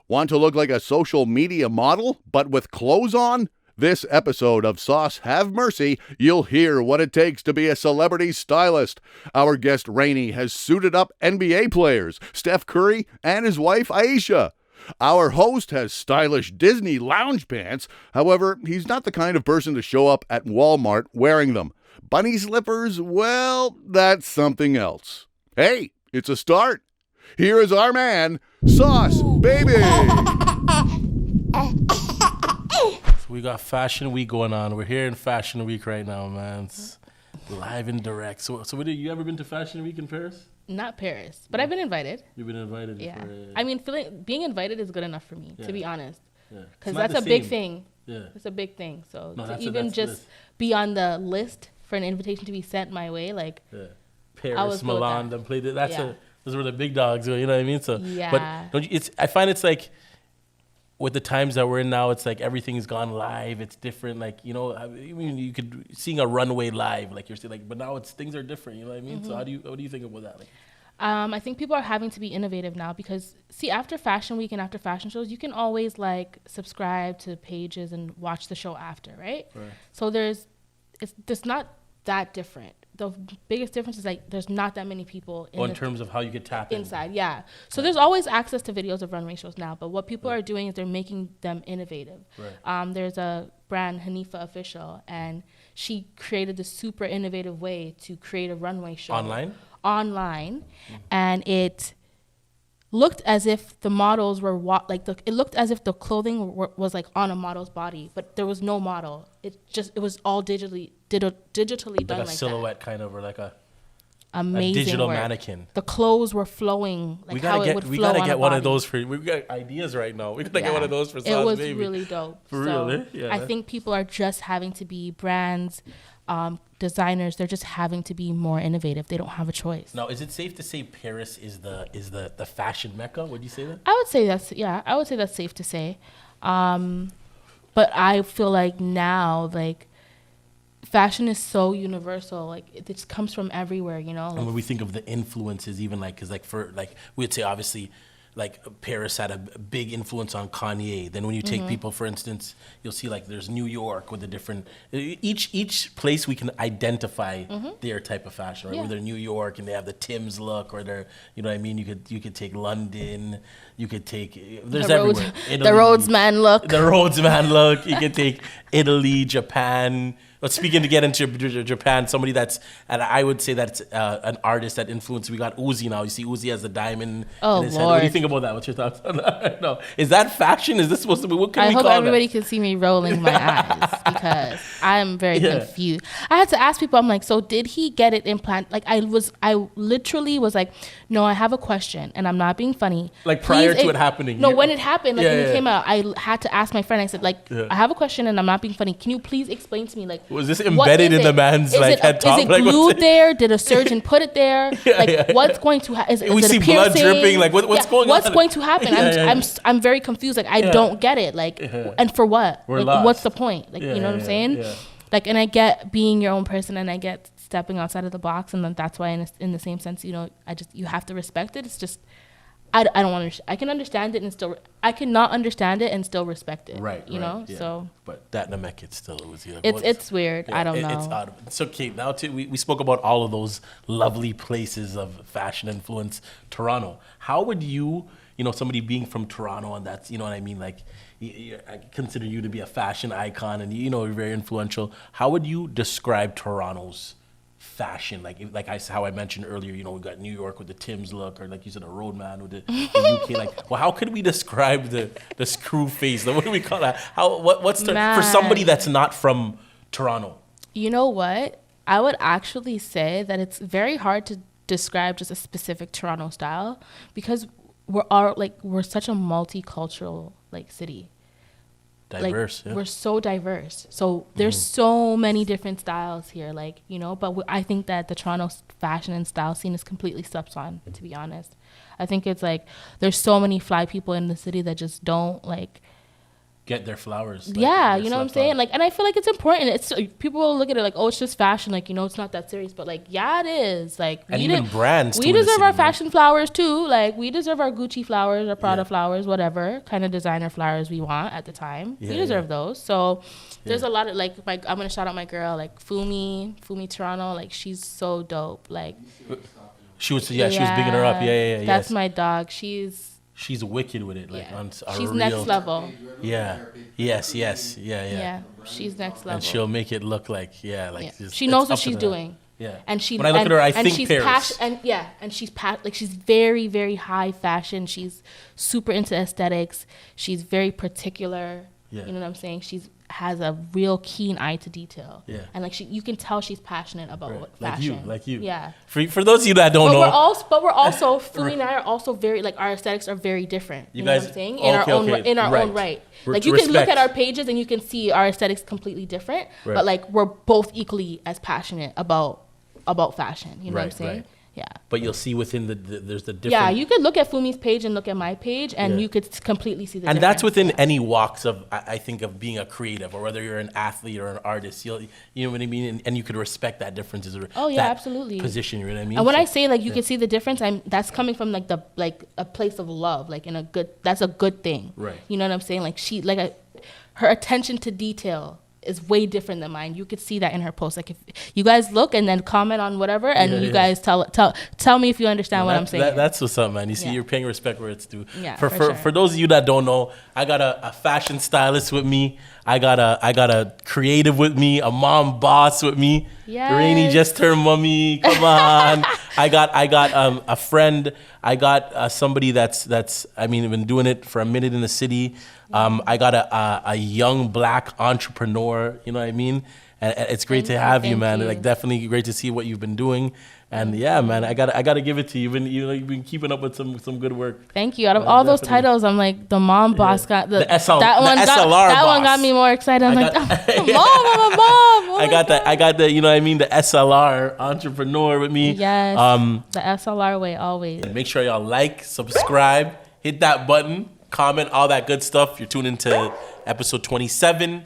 Want to look like a social media model, but with clothes on? This episode of Sauce Have Mercy, you'll hear what it takes to be a celebrity stylist. Our guest Raiiney has suited up NBA players, Steph Curry and his wife Ayesha. Our host has stylish Disney lounge pants. However, he's not the kind of person to show up at Walmart wearing them. Bunny slippers, well, that's something else. Hey, it's a start. Here is our man, Sauce Babie. So we got Fashion Week going on. We're here in Fashion Week right now, man. It's live and direct. So what, you ever been to Fashion Week in Paris? Not Paris, but I've been invited. You've been invited? Yeah. For, I mean, being invited is good enough for me, Yeah. to be honest. Yeah. Because that's a big thing. Yeah. It's a big thing. So No, to even just be on the list for an invitation to be sent my way, like, Yeah. I Paris, was good with Milan, that. them played it. That's Yeah. those were the big dogs, you know what I mean? So, Yeah. But don't you, I find it's like, with the times that we're in now, it's like everything's gone live. It's different. Like, you know, I mean, you could seeing a runway live, like you're saying, like, but now things are different. You know what I mean? So what do you think about that? Like, I think people are having to be innovative now because, see, after Fashion Week and after fashion shows, you can always, like, subscribe to pages and watch the show after, right? So it's not that different. The biggest difference is, like, there's not that many people in terms of how you get tapped inside. Yeah. So there's always access to videos of runway shows now, but what people are doing is they're making them innovative. There's a brand, Hanifa Official, and she created this super innovative way to create a runway show. Online, and it looked as if the models were it looked as if the clothing was like on a model's body, but there was no model. It was all digitally done like a silhouette kind of, or like a amazing digital work. Mannequin. The clothes were flowing like how it would flow on a body. We gotta get one of those for. We got ideas right now. We gotta get one of those for Sauce It was Baby. really dope. For real, eh? Yeah. I think people are just having to be brands, designers. They're just having to be more innovative. They don't have a choice. Now, is it safe to say Paris is the fashion mecca? Would you say that? I would say that's safe to say. But I feel like now, like, fashion is so universal. Like, it just comes from everywhere, you know? Like, And when we think of the influences, even like, because we'd say obviously, like, Paris had a big influence on Kanye. Then when you take people, for instance, you'll see like there's New York with the different, each place we can identify their type of fashion, right? Yeah. Whether New York and they have the Tim's look, or they're, you know what I mean? You could take London, you could take, there's everywhere. The Rhodesman look. The Rhodesman look. You can take Italy, Japan. But speaking to get into Japan, somebody that's, and I would say that's an artist that influenced. We got Uzi now. You see Uzi has the diamond Oh, in his head. Lord. What do you think about that? What's your thoughts on that? No. Is that fashion? Is this supposed to be, what can I we hope call everybody that? can see me rolling my eyes because I'm very confused. I had to ask people, I'm like, so did he get it implanted? Like, I literally was like, no, I have a question and I'm not being funny. Like prior to it happening? No, when it happened, like when it Yeah. came out, I had to ask my friend. I said, like, I have a question and I'm not being funny. Can you please explain to me, like, Was this what embedded is in the it? man's Is like it, head top? Is it Like, what's glued it? there? Did a surgeon put it there? What's going to happen? We is it see a blood piercing? dripping, like, what's going on? What's going to happen? I'm very confused. Like, I don't get it. Like, and for what? We're Like, lost. what's the point? Like, you know what I'm saying? Yeah. Like, and I get being your own person, and I get stepping outside of the box, and then that's why, in the same sense, you know, you have to respect it. It's just, I don't understand. I can understand it and still, I cannot understand it and still respect it. Right. You know. Yeah. So. But that Namek, it's still Uzi. Like, It's weird. I don't know. It's odd. It's okay. Now, too, we spoke about all of those lovely places of fashion influence. Toronto. How would you, somebody being from Toronto, and that's, you know what I mean? Like, I consider you to be a fashion icon, and you're very influential. How would you describe Toronto's fashion? How I mentioned earlier, we got New York with the Tim's look, or like you said, a Roadman with the UK. Like, well, how could we describe the screw face? What do we call that? What's for somebody that's not from Toronto? You know what? I would actually say that it's very hard to describe just a specific Toronto style because we're such a multicultural city. Diverse, yeah. We're so diverse. So there's so many different styles here, but I think that the Toronto fashion and style scene is completely slept on, to be honest. I think it's there's so many fly people in the city that just don't get their flowers. Like, yeah, you know what I'm saying? Like, and I feel like it's important. It's people will look at it like, oh, it's just fashion. Like, you know, it's not that serious. But like, yeah, it is. Like, and even brands. We deserve our fashion flowers too. Like, we deserve our Gucci flowers, our Prada flowers, whatever kind of designer flowers we want at the time. We deserve those. So there's a lot of like, I'm gonna shout out my girl, like Fumi Toronto. Like, she's so dope. Like, she was bigging her up. Yeah. That's my dog. She's wicked with it. Like on she's next level. Yeah. Yes. Yeah. She's next level. And she'll make it look like she knows what she's doing. Yeah. And she when I look at her, I think Paris. She's like she's very, very high fashion. She's super into aesthetics. She's very particular. Yeah. You know what I'm saying? Has a real keen eye to detail. Yeah. And like you can tell she's passionate about fashion. Like you. Yeah. For those of you that don't know. We're also Fumi and I are also very like our aesthetics are very different. You know what I'm saying? In our own right. Like you can look at our pages and you can see our aesthetics completely different. Right. But like we're both equally as passionate about fashion. You know what I'm saying? Right. Yeah. But you'll see within there's the different. Yeah, you could look at Fumi's page and look at my page, and you could completely see the difference. And that's within any walks of, I think, of being a creative, or whether you're an athlete or an artist. You know what I mean? And you could respect that difference. Absolutely. Position, you know what I mean? And when I say like you can see the difference, that's coming from like a place of love, like that's a good thing. Right. You know what I'm saying? Like her attention to detail is way different than mine. You could see that in her posts. Like if you guys look and then comment on whatever, and you guys tell me if you understand what I'm saying. That's what's up, man. You see, you're paying respect where it's due. Yeah, for those of you that don't know, I got a fashion stylist with me. I got a creative with me, a mom boss with me. Yes. Raiiney just turned mommy. Come on. I got a friend. I got somebody that's been doing it for a minute in the city. I got a young black entrepreneur, you know what I mean? And it's great to have you, man. Like definitely great to see what you've been doing. And yeah, man, I gotta give it to you. You've been keeping up with some good work. Thank you. Out of all those titles, I'm like the mom boss got the SLR boss. One got me more excited. I'm mom. I got the you know what I mean, the SLR entrepreneur with me. Yes. The SLR way always. And make sure y'all like, subscribe, hit that button, comment, all that good stuff. You're tuning into episode 27. You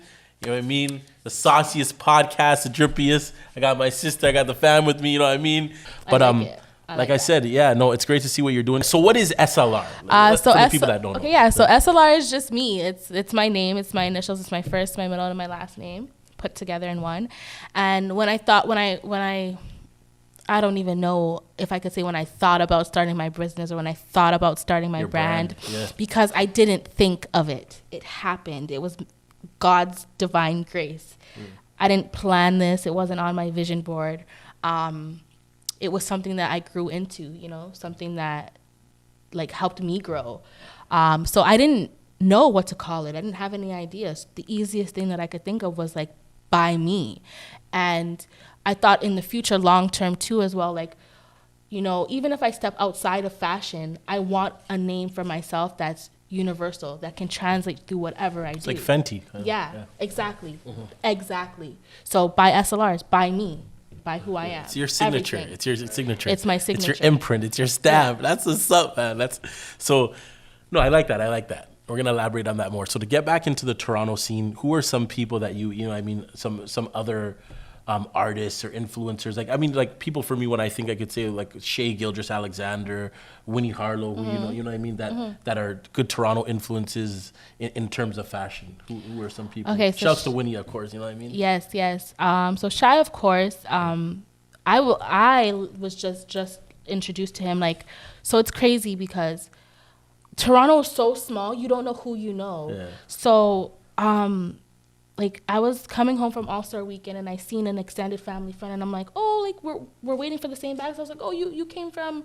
know what I mean? The sauciest podcast, the drippiest. I got my sister, I got the fam with me, you know what I mean? But I said, it's great to see what you're doing. So what is SLR? For the people that don't know. Okay, yeah, so SLR is just me. It's my name, it's my initials, it's my first, my middle, and my last name put together in one. And when I don't even know if I could say when I thought about starting my business or when I thought about starting my brand. Because I didn't think of it. It happened. It was God's divine grace. I didn't plan this. It wasn't on my vision board. It was something that I grew into, something that like helped me grow. So I didn't know what to call it. I didn't have any ideas. The easiest thing that I could think of was like by me. And I thought in the future, long term too, as well, like, even if I step outside of fashion, I want a name for myself that's universal, that can translate through whatever I do. It's like Fenty. Yeah, exactly. Mm-hmm. Exactly. So by SLRs, by me, by who I am. It's your signature. Everything. It's your signature. It's my signature. It's your imprint. It's your stamp. That's what's up, man. No, I like that. We're going to elaborate on that more. So to get back into the Toronto scene, who are some people that some other artists or influencers? Like people for me, when I think I could say like Shea Gildress-Alexander, Winnie Harlow, who, you know what I mean? That are good Toronto influences in terms of fashion. Who are some people? Okay. Shouts to Winnie, of course, you know what I mean? Yes. So Shy, of course, I was just introduced to him. Like, so it's crazy because Toronto is so small, you don't know who you know. Yeah. So, like I was coming home from All-Star Weekend and I seen an extended family friend and I'm like, oh, like we're waiting for the same bags. I was like, oh, you came from,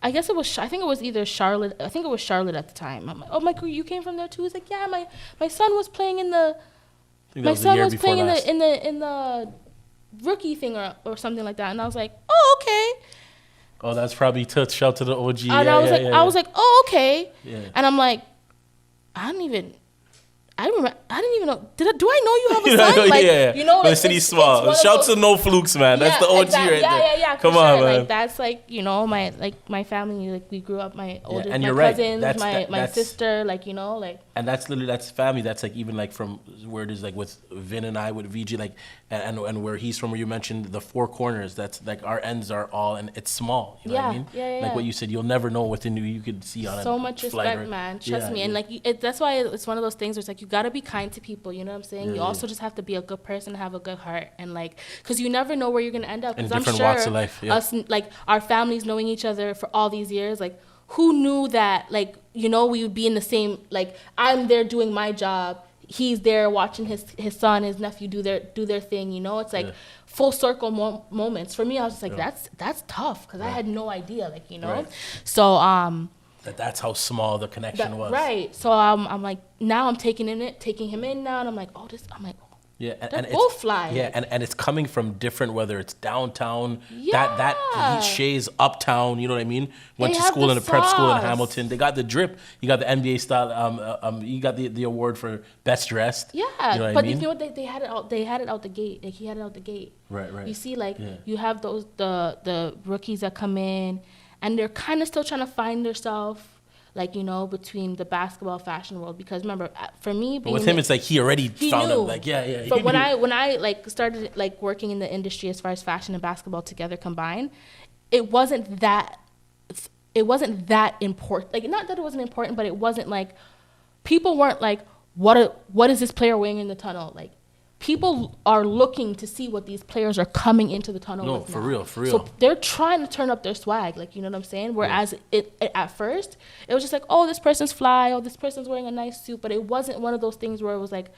I think it was either Charlotte. I think it was Charlotte at the time. I'm like, oh, Michael, you came from there too? He's like, yeah, my son was playing in the, in the rookie thing or something like that. And I was like, oh, okay. Oh, that's probably shout to the OG. And I was like, oh, okay. Yeah. And I'm like, I I remember. I didn't even know. Do I know you have a son? Like, yeah. you know, the city's small. Shouts to No Flukes, man. That's the OG exactly. right there. Yeah. Come on, sure. man. Like that's like, you know, my family. Like we grew up. My older, and my you're right. cousins, my That's sister. Like, you know, like. And that's family. That's like even like from where it is like with Vin and I with VG, like and where he's from, where you mentioned the four corners. That's like our ends are all, and it's small. You know what I mean? Yeah. Like what you said, you'll never know within you could see on so a much flight respect, man. Trust me. And yeah. like that's why it's one of those things where it's like you gotta be kind to people. You know what I'm saying? You also just have to be a good person, have a good heart, and like because you never know where you're gonna end up. In Because I'm different sure walks of life, us, like our families knowing each other for all these years, like who knew that, like, you know, we would be in the same, like I'm there doing my job, he's there watching his son, his nephew do their thing. You know, it's like full circle moments. For me, I was just like, that's tough because I had no idea, like, you know. Right. So that's how small the connection was. Right. So I'm like, now I'm taking him in now, and I'm like, oh, yeah, and both fly. Yeah, and it's coming from different, whether it's downtown, Yeah. that Shay's uptown, you know what I mean? Went They to have school the in a prep school in sauce. Hamilton. They got the drip. You got the NBA style. You got the award for best dressed. Yeah, you know what but I mean? you know what, they had it out. They had it out the gate. Like he had it out the gate. Right. You see, like you have those the rookies that come in, and they're kind of still trying to find themselves. Like, you know, between the basketball fashion world, because remember, for me, being with him, it's like he already found knew. him. Like, yeah. But when I like started like working in the industry as far as fashion and basketball together combined, it wasn't that important. Like, not that it wasn't important, but it wasn't like people weren't like, what is this player wearing in the tunnel? Like, people are looking to see what these players are coming into the tunnel with. For now. real. So they're trying to turn up their swag, like, you know what I'm saying? Whereas it at first, it was just like, oh, this person's fly, oh, this person's wearing a nice suit, but it wasn't one of those things where it was like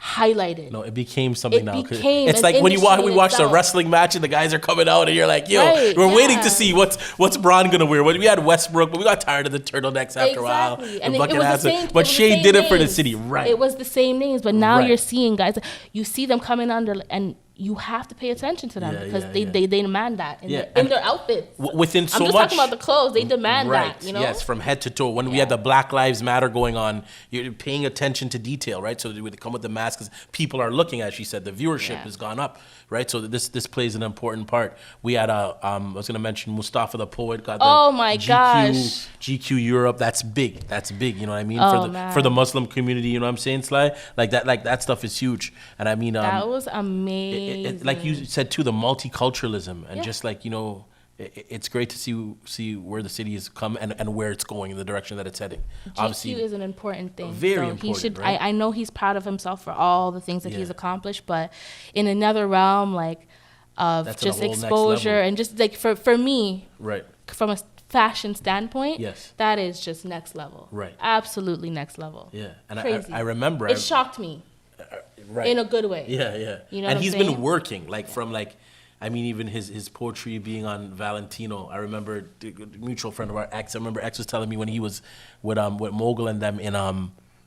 highlighted. No, it became something It now. became It's an like when we industry in watched a itself. wrestling match and the guys are coming out and you're like, yo, Right, we're waiting to yeah. see what's Braun gonna wear. We had Westbrook, but we got tired of the turtlenecks after a while. Exactly. The And it bucket was the hats. same. But Shea did it for the city, right? It was the same names, but now Right. you're seeing guys. You see them coming under, and you have to pay attention to them because they demand that in their outfits. Within so I'm just much, talking about the clothes. They demand right? that. You know. Yes, from head to toe. When we had the Black Lives Matter going on, you're paying attention to detail, right? So they would come with the masks. People are looking, as she said, the viewership has gone up, right? So this plays an important part. We had I was going to mention Mustafa the poet got the Oh my gosh. GQ Europe. That's big. You know what I mean? Oh, for the Muslim community, you know what I'm saying, Sly? Like that stuff is huge. And I mean, that was amazing. like you said too, the multiculturalism and just like, you know, it's great to see where the city has come and where it's going in the direction that it's heading. GQ is an important thing. Very so important. He should. Right? I know he's proud of himself for all the things that he's accomplished, but in another realm, like of That's just on a whole next exposure level. and just like for me, Right. from a fashion standpoint, Yes. that is just next level. Right. Absolutely next level. Yeah. And Crazy. I remember It shocked me. right. In a good way. Yeah. You know and what I'm he's saying? been working like from like, I mean, even his poetry being on Valentino. I remember a mutual friend of our X. I remember X was telling me when he was with Mogul and them in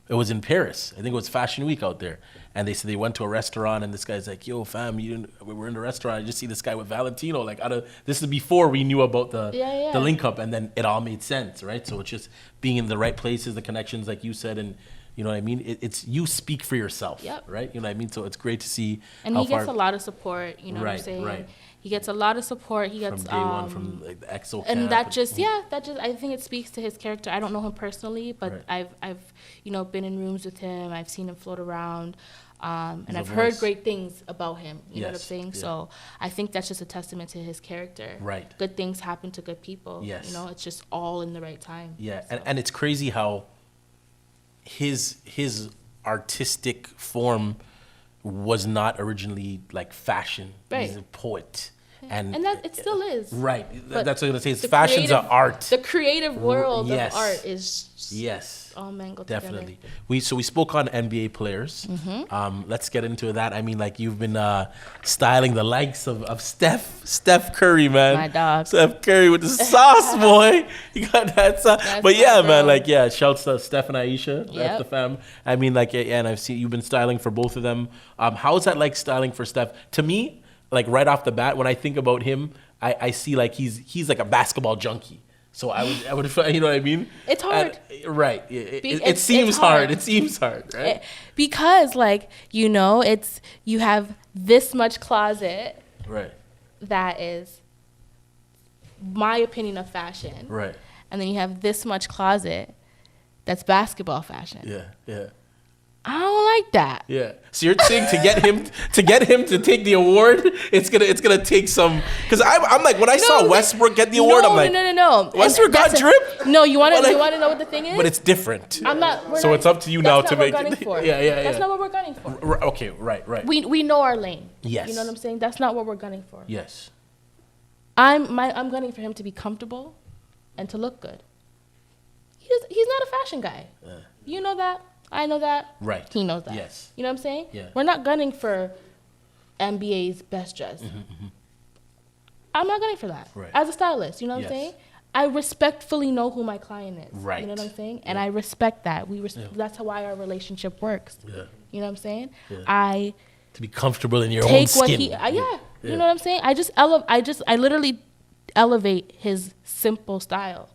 it was in Paris. I think it was Fashion Week out there, and they said they went to a restaurant, and this guy's like, "Yo, fam, we were in the restaurant. I just see this guy with Valentino." Like, this is before we knew about the link up, and then it all made sense, right? So it's just being in the right places, the connections, like you said, and you know what I mean. It's you speak for yourself, right? You know what I mean. So it's great to see. And how he gets far, a lot of support. You know what I'm saying? Right. He gets a lot of support. He gets from day one, from like the EXO camp, and that just I think it speaks to his character. I don't know him personally, but Right. I've you know been in rooms with him. I've seen him float around, and He's a I've heard voice. great things about him. You know what I'm Yes, saying? yeah. So I think that's just a testament to his character. Right. Good things happen to good people. Yes. You know, it's just all in the right time. Yeah, So. and it's crazy how his artistic form was not originally like fashion. Right. He's a poet. And that it still is. Right. But That's what I'm gonna say. It's the fashion's an creative- art. The creative world Yes. of art is Yes. all men go Definitely. together. We spoke on NBA players. Mm-hmm. Let's get into that. I mean, like you've been styling the likes of Steph Curry, man. My dog. Steph Curry with the sauce, boy. You got that sauce. That's But yeah, my man, girl. like shouts to Steph and Ayesha. That's Yep. the fam. I mean, like, and I've seen you've been styling for both of them. How is that like styling for Steph? To me, like right off the bat, when I think about him, I see like he's like a basketball junkie. So I would, you know what I mean? It's hard. Right. It seems hard. It seems hard, right? Because, like, you know, you have this much closet. Right. That is my opinion of fashion. Right. And then you have this much closet that's basketball fashion. Yeah. I don't like that. Yeah. So you're saying to get him to take the award, it's gonna take some. Because I'm like, when I saw Westbrook get the award, I'm like, no. Westbrook got drip. No, you want to know what the thing is? But it's different. So it's up to you now to make it. Yeah. That's not what we're gunning for. Okay. Right. We know our lane. Yes. You know what I'm saying? That's not what we're gunning for. Yes. I'm gunning for him to be comfortable and to look good. He's not a fashion guy. You know that. I know that. Right. He knows that. Yes. You know what I'm saying? Yeah. We're not gunning for NBA's best dress. I'm not gunning for that. Right. As a stylist, you know what I'm saying? I respectfully know who my client is. Right. You know what I'm saying? And I respect that. That's why our relationship works. Yeah. You know what I'm saying? Yeah. To be comfortable in your own Take skin. You know what I'm saying? I literally elevate his simple style,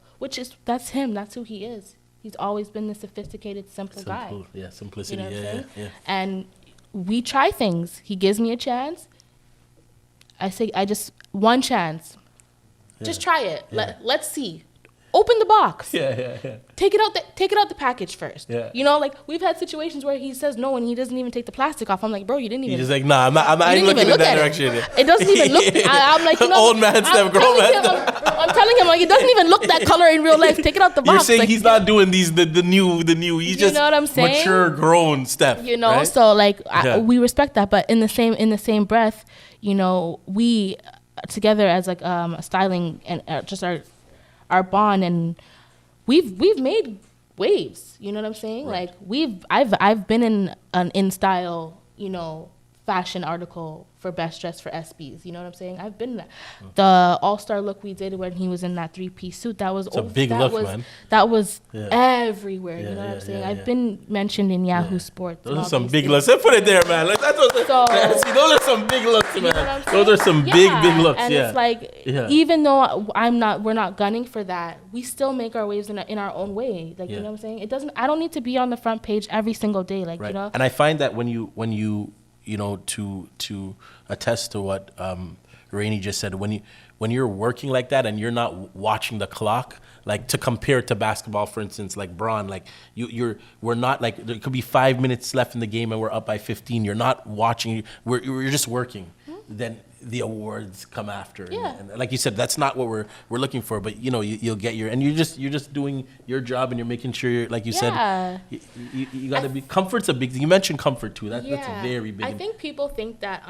that's him. That's who he is. He's always been the sophisticated, simple guy. Yeah, simplicity. You know what I'm saying? Yeah. And we try things. He gives me a chance. I just one chance. Yeah. Just try it. Yeah. Let's see. Open the box. Yeah. Take it out the package first. Yeah. You know, like we've had situations where he says no and he doesn't even take the plastic off. I'm like, bro, you didn't even. He's just like, nah, I'm not even looking in that direction. It doesn't even look. I'm like, you know, old man Steph, grown man. I'm telling him, like, it doesn't even look that color in real life. Take it out the box. You're saying like, he's not doing the new. He's just know what I'm saying? Mature, grown Steph. You know, right? so like we respect that, but in the same breath, you know, we together as like styling and just our bond, and we've made waves. You know what I'm saying? Right. Like I've been in an in-style, you know, fashion article for best dress for SBs. You know what I'm saying? I've been in that. The all-star look we did when he was in that 3-piece suit, that was a big look, man. That was everywhere. You know what I'm saying? Yeah. I've been mentioned in Yahoo Sports. Those are some big looks. Put it there, man. Like, those are some big looks, man. You know those are some big looks. And it's like, even though we're not gunning for that, we still make our waves in our own way. Like, you know what I'm saying? I don't need to be on the front page every single day. Like, you know. And I find that when you know, to attest to what Raiiney just said, when you're working like that and you're not watching the clock, like to compare it to basketball, for instance, like Braun, like we're not like, there could be 5 minutes left in the game and we're up by 15. You're not watching. We're just working. Then the awards come after. And like you said, that's not what we're looking for. But you know, you'll get and you're just doing your job and you're making sure you're, like you said, you got to be. Comfort's a big thing. You mentioned comfort too. That's very big. I think people think that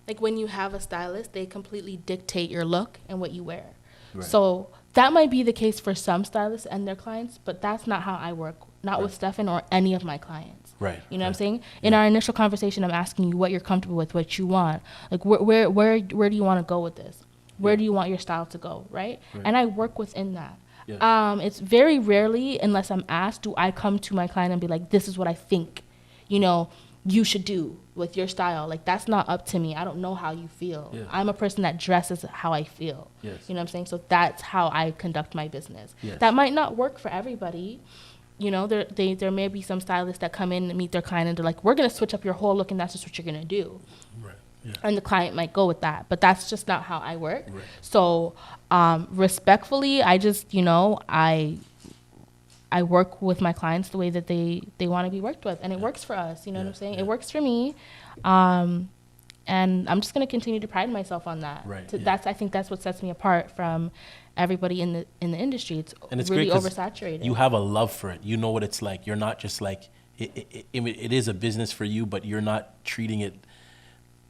like when you have a stylist, they completely dictate your look and what you wear. Right. So that might be the case for some stylists and their clients, but that's not how I work. Not with Stefan or any of my clients. Right. You know what I'm saying? In our initial conversation, I'm asking you what you're comfortable with, what you want. Like where do you want to go with this? Where do you want your style to go? Right? And I work within that. Yeah. It's very rarely, unless I'm asked, do I come to my client and be like, this is what I think, you know, you should do with your style. Like, that's not up to me. I don't know how you feel. Yeah. I'm a person that dresses how I feel. Yes. You know what I'm saying? So that's how I conduct my business. Yes. That might not work for everybody. You know, there may be some stylists that come in and meet their client and they're like, we're going to switch up your whole look and that's just what you're going to do. Right. Yeah. And the client might go with that. But that's just not how I work. Right. So respectfully, I just, you know, I work with my clients the way that they want to be worked with. And it works for us. You know what I'm saying? It works for me. And I'm just going to continue to pride myself on that. Right. I think that's what sets me apart from everybody in the industry. It's really oversaturated. You have a love for it. You know what it's like. You're not just like, it is a business for you, but you're not treating it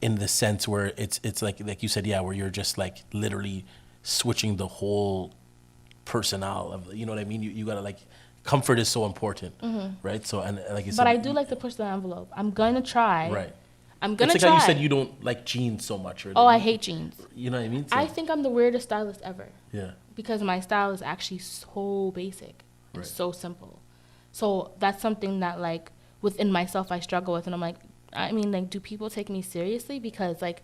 in the sense where it's like you said, where you're just like literally switching the whole personnel of, you know what I mean? You gotta like, comfort is so important, right? So, and like you said, but I do like to push the envelope. I'm gonna try. Right. I'm gonna try. It's like how you said you don't like jeans so much. I hate jeans. You know what I mean? So, I think I'm the weirdest stylist ever. Yeah. Because my style is actually so basic and so simple. So that's something that like within myself I struggle with, and I'm like, I mean, like, do people take me seriously because like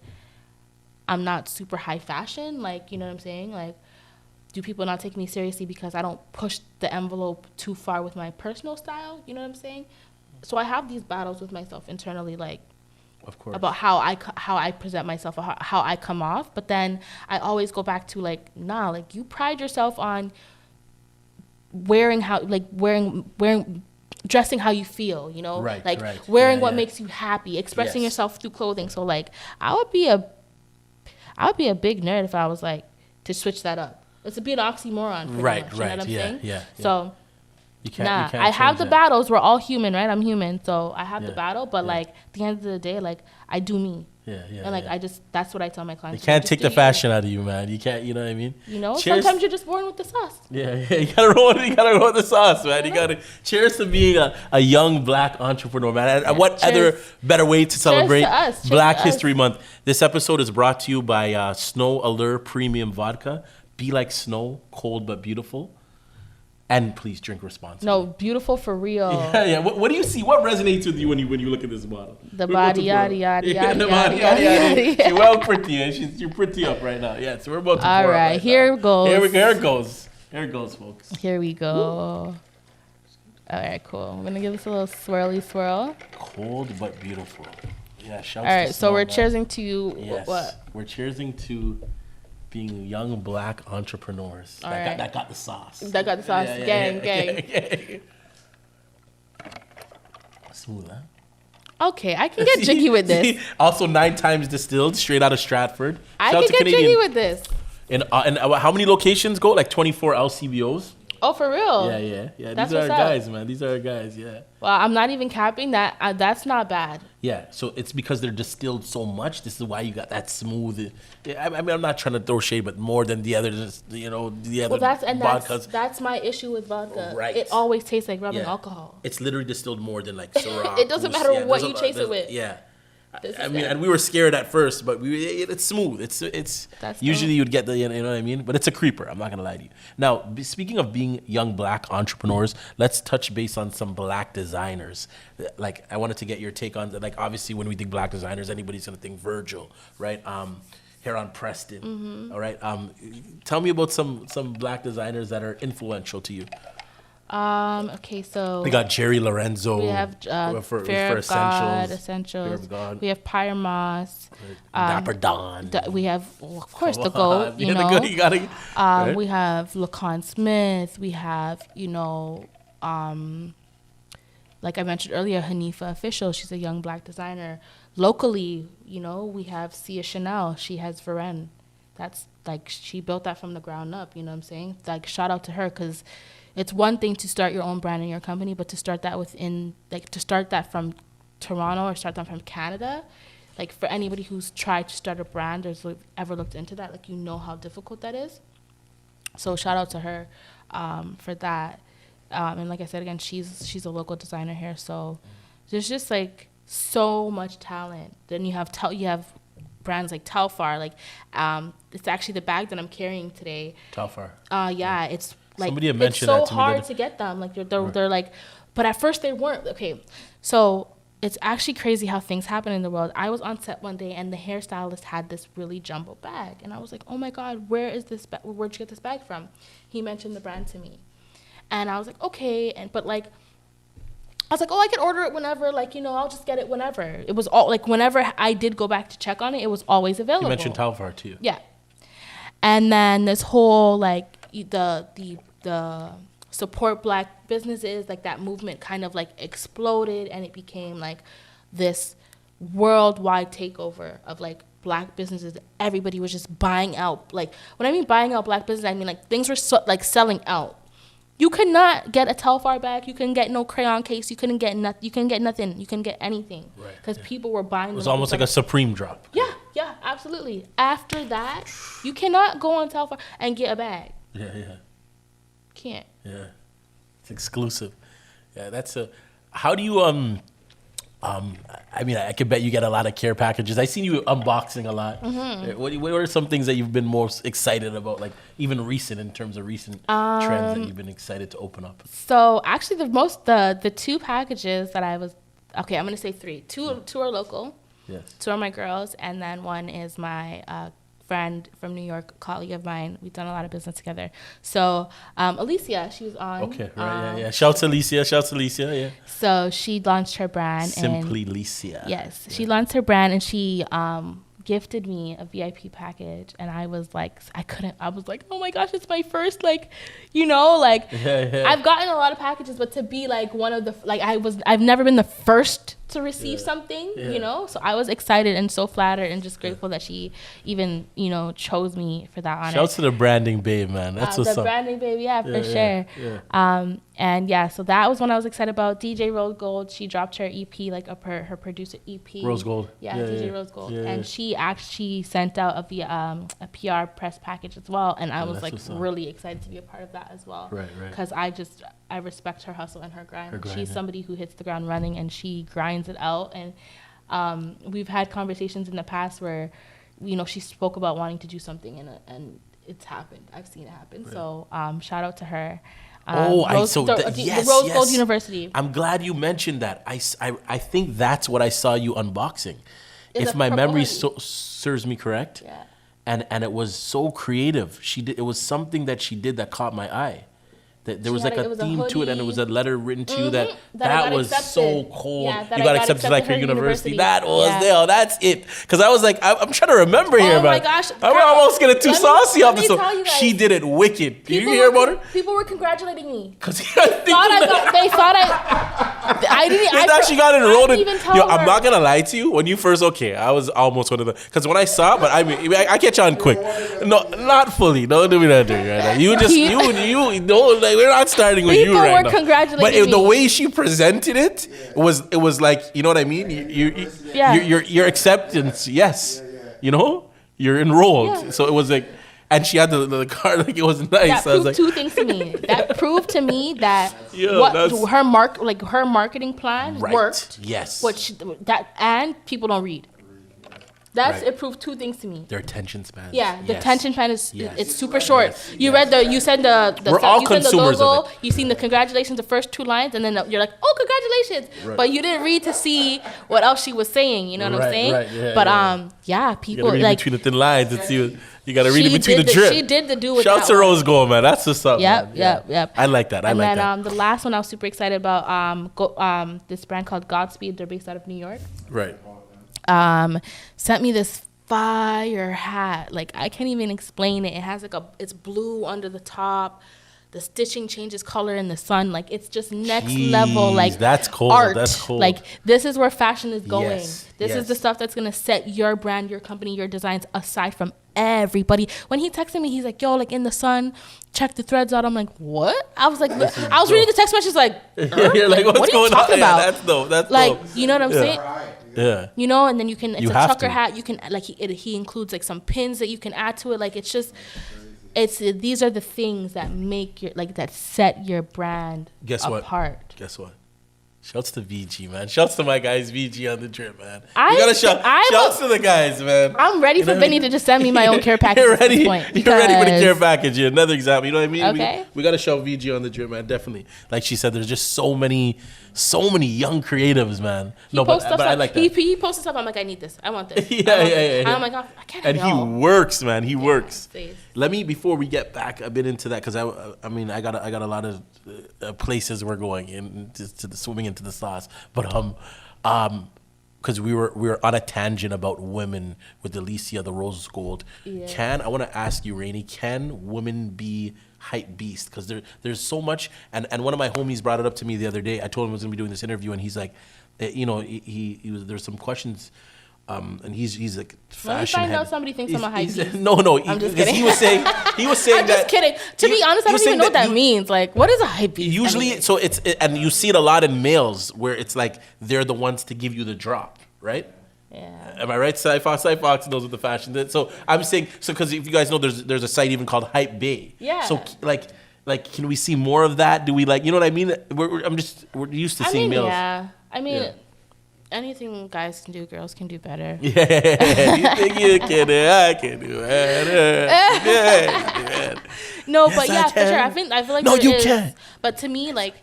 I'm not super high fashion? Like, you know what I'm saying? Like, do people not take me seriously because I don't push the envelope too far with my personal style? You know what I'm saying? So I have these battles with myself internally, like, Of course. about how I present myself or how I come off. But then I always go back to, like, nah, like, you pride yourself on wearing dressing how you feel, you know, Right, like right. wearing what makes you happy, expressing Yes. yourself through clothing. So like I would be a big nerd if I was like to switch that up. It's to be an oxymoron, pretty Right, much, you know right, what I'm yeah, saying? yeah. So You can't. You can't I have change the that. battles. We're all human, right? I'm human, so I have the Yeah, battle. But yeah. like at the end of the day, like I do me, Yeah, yeah. and like yeah. that's what I tell my clients. You can't Just take do the you. fashion out of you, man. You can't. You know what I mean? You know, Cheers. sometimes you're just born with the sauce. Yeah, yeah. You gotta roll with the sauce, man. You gotta. Cheers to being a young Black entrepreneur, man. And what Cheers. other better way to celebrate us. Cheers Black to us. History Month? This episode is brought to you by Snow Allure Premium Vodka. Be like snow, cold but beautiful. And please drink responsibly. No, beautiful for real. Yeah, yeah. What do you see? What resonates with you when you look at this bottle? The We're body, about to yada, pour. yada, Yeah, yada, the yada, body, yada, yada. She's well pretty, and you're pretty up right now. Yeah, so we're about to pour. All up right, here now. goes. Here it goes. Here it goes, folks. Here we go. All right, cool. I'm gonna give this a little swirly swirl. Cold but beautiful. Yeah, shouts All right, to so Snow, we're man. cheersing to Yes. what? We're cheersing to being young Black entrepreneurs. All That right. got the sauce. That got the sauce. Gang. gang. Smooth, huh? Okay, I can get jiggy with this. Also 9 times distilled, straight out of Stratford. I Shout out can to get Canadian. jiggy with this. And how many locations go? Like 24 LCBOs? Oh, for real? Yeah. That's These are our what's up. guys, man. These are our guys, yeah. Well, I'm not even capping that. That's not bad. Yeah, so it's because they're distilled so much. This is why you got that smooth. I mean, I'm not trying to throw shade, but more than the others, the other Well, vodkas. that's my issue with vodka. Right. It always tastes like rubbing Yeah. alcohol. It's literally distilled more than like Ciroc. It doesn't Goose. matter what there's you chase it with. Yeah. This I is mean, good. and we were scared at first, but it's smooth. It's That's usually dope. you'd get the you know what I mean, but it's a creeper. I'm not gonna lie to you. Now, speaking of being young Black entrepreneurs, let's touch base on some Black designers. Like, I wanted to get your take on like obviously when we think Black designers, anybody's gonna think Virgil, right? Heron Preston. Mm-hmm. All right. Tell me about some Black designers that are influential to you. Okay, so We got Jerry Lorenzo. we have for Fear of God, Essentials. Fear of God. We have Pyre Moss. Dapper Don. We have, well, of course, the Come on. GOAT, Yeah, you the know. goat, you gotta, right? We have Laquan Smith. We have, like I mentioned earlier, Hanifa Official. She's a young Black designer. Locally, we have Sia Chanel. She has Varenne. That's like, she built that from the ground up, you know what I'm saying? Like, shout out to her, because it's one thing to start your own brand in your company, but to start that to start that from Toronto or start that from Canada, like for anybody who's tried to start a brand or has ever looked into that, like, how difficult that is. So shout out to her for that. And like I said, again, she's a local designer here. So there's just like so much talent. Then you have brands like Telfar. Like it's actually the bag that I'm carrying today. Telfar. Yeah, it's like Somebody had it's mentioned so that to me hard that- to get them. Like they're like, but at first they weren't. Okay, so it's actually crazy how things happen in the world. I was on set one day and the hairstylist had this really jumbo bag, and I was like, oh my God, where'd you get this bag from? He mentioned the brand to me, and I was like, okay, but like, I was like, oh, I can order it whenever, like, I'll just get it whenever. It was all like, whenever I did go back to check on it, it was always available. You mentioned Telfar too. Yeah. And then this whole, like, the support Black businesses, like that movement kind of like exploded, and it became like this worldwide takeover of like Black businesses. Everybody was just buying out. Like, when I mean buying out Black business, I mean like things were like selling out. You could not get a Telfar bag. You couldn't get no crayon case. You couldn't get nothing. You couldn't get nothing. You couldn't get anything. Right, Because people were buying. It was almost like a Supreme drop. Yeah, absolutely. After that, you cannot go on Telfar and get a bag. Yeah. Can't. Yeah. It's exclusive. Yeah, that's how do you I mean, I could bet you get a lot of care packages. I seen you unboxing a lot. Mm-hmm. What are some things that you've been most excited about, like even recent, in terms of recent trends that you've been excited to open up? So actually, the two packages that I'm going to say three. Two are local. Yes. 2 are my girls, and then one is my friend from New York, colleague of mine. We've done a lot of business together. So Alicia, she was on. Okay, right, yeah. Shout to Alicia, yeah. So she launched her brand. Simply Alicia. Yes, she launched her brand, and she gifted me a VIP package, and I was like, I was like, oh my gosh, it's my first, like, you know, like, I've gotten a lot of packages, but to be like one of the, like, I've never been the first to receive something, you know, so I was excited and so flattered and just grateful that she even, you know, chose me for that honor. Shouts to the branding babe, man. That's what's up. The branding babe, for sure. Yeah. And yeah, so that was one I was excited about. DJ Rose Gold, she dropped her EP, like her producer EP. Rose Gold. Yeah, DJ Rose Gold. And she actually sent out a PR press package as well, and I was like really excited to be a part of that as well. Right. Because I respect her hustle and her grind. She's somebody who hits the ground running, and she grinds it out. And we've had conversations in the past where, you know, she spoke about wanting to do something, and it's happened. I've seen it happen. Right. So shout out to her. The Rose Gold University. I'm glad you mentioned that. I think that's what I saw you unboxing. If my memory serves me correct. Yeah. And it was so creative. It was something that she did that caught my eye. There was like a theme to it, and it was a letter written to you that was accepted. So cold. Yeah, you got accepted to like her university. That was there. That's it. Because I was like, I'm trying to remember here, man. Oh my gosh, I'm almost getting too saucy off this. She did it wicked. Did you hear about her? People were congratulating me. Because they thought I didn't. They thought she got enrolled in. Yo, I'm not gonna lie to you. When you first I was almost one of the. Because when I saw it, but I mean, I catch on quick. No, not fully. Don't do me that dirty right now. You just you don't like. We're not starting with you right now. Congratulating but the way she presented it was like, you know what I mean? Your acceptance, yes. You know, you're enrolled. Yeah. So it was like, and she had the card, like it was nice. That proved like, two things to me. That proved to me that her marketing plan worked. Yes. And people don't read. It proved two things to me. Their attention span. Yeah, the attention span is it's super short. You said the We're all consumers logo, of it. You seen the congratulations, the first two lines, and then you're like, oh, congratulations. Right. But you didn't read to see what else she was saying. You know what I'm saying? Right. Yeah, but people you gotta read like between the thin lines and see. You gotta read it between the drip. She did the do with Shouts to Rose Gold, man. That's what's up. Yep. I like that. And then the last one I was super excited about. This brand called Godspeed. They're based out of New York. Right. Sent me this fire hat. Like, I can't even explain it. It has like it's blue under the top. The stitching changes color in the sun. Like, it's just next level. Like, that's cool. Art. That's cool. Like, this is where fashion is going. This is the stuff that's gonna set your brand, your company, your designs aside from everybody. When he texted me, he's like, yo, like in the sun, check the threads out. I'm like, what? I was like, I was reading the text message like, you're like, what's going on? About? That's dope. That's like, dope. You know what I'm saying? Yeah. You know, and then you can, it's a trucker hat. You can, like, he includes like some pins that you can add to it. Like, it's just, these are the things that make that set your brand apart. Guess what? Shouts to VG, man. Shouts to my guys, VG on the drip, man. Shouts to the guys, man. I'm ready for Vinny to just send me my own care package at this point. You're ready for the care package. Yeah, another example. You know what I mean? Okay. We got to shout VG on the drip, man. Definitely. Like she said, there's just so many young creatives, man. But I like that. He posted stuff. I'm like, I need this. I want this. Yeah. I'm like, I can't. And he works, man. He works. Let me, before we get back a bit into that, because I got a lot of places we're going in to the swimming into the sauce, but because we were on a tangent about women with Alicia, the Rose Gold. I want to ask you, Raiiney, can women be hype beast? Because there's so much, and one of my homies brought it up to me the other day. I told him I was gonna be doing this interview, and he's like, he was, there's some questions. And he's like fashion. Let me find out somebody thinks I'm a hype beast. No, I'm just kidding. He was saying I'm just kidding. To be honest, I don't even know what that means. Like, what is a hype beast? Usually, and you see it a lot in males where it's like they're the ones to give you the drop, right? Yeah. Am I right? Cyphox knows what the fashion. So I'm saying, because if you guys know, there's a site even called Hype Bay. Yeah. So like, can we see more of that? Do we you know what I mean? We're used to seeing males. Yeah. I mean. Anything guys can do, girls can do better. Yeah, you think you can do, I can do better. No, yes, but for sure. I feel like you can. But to me, like,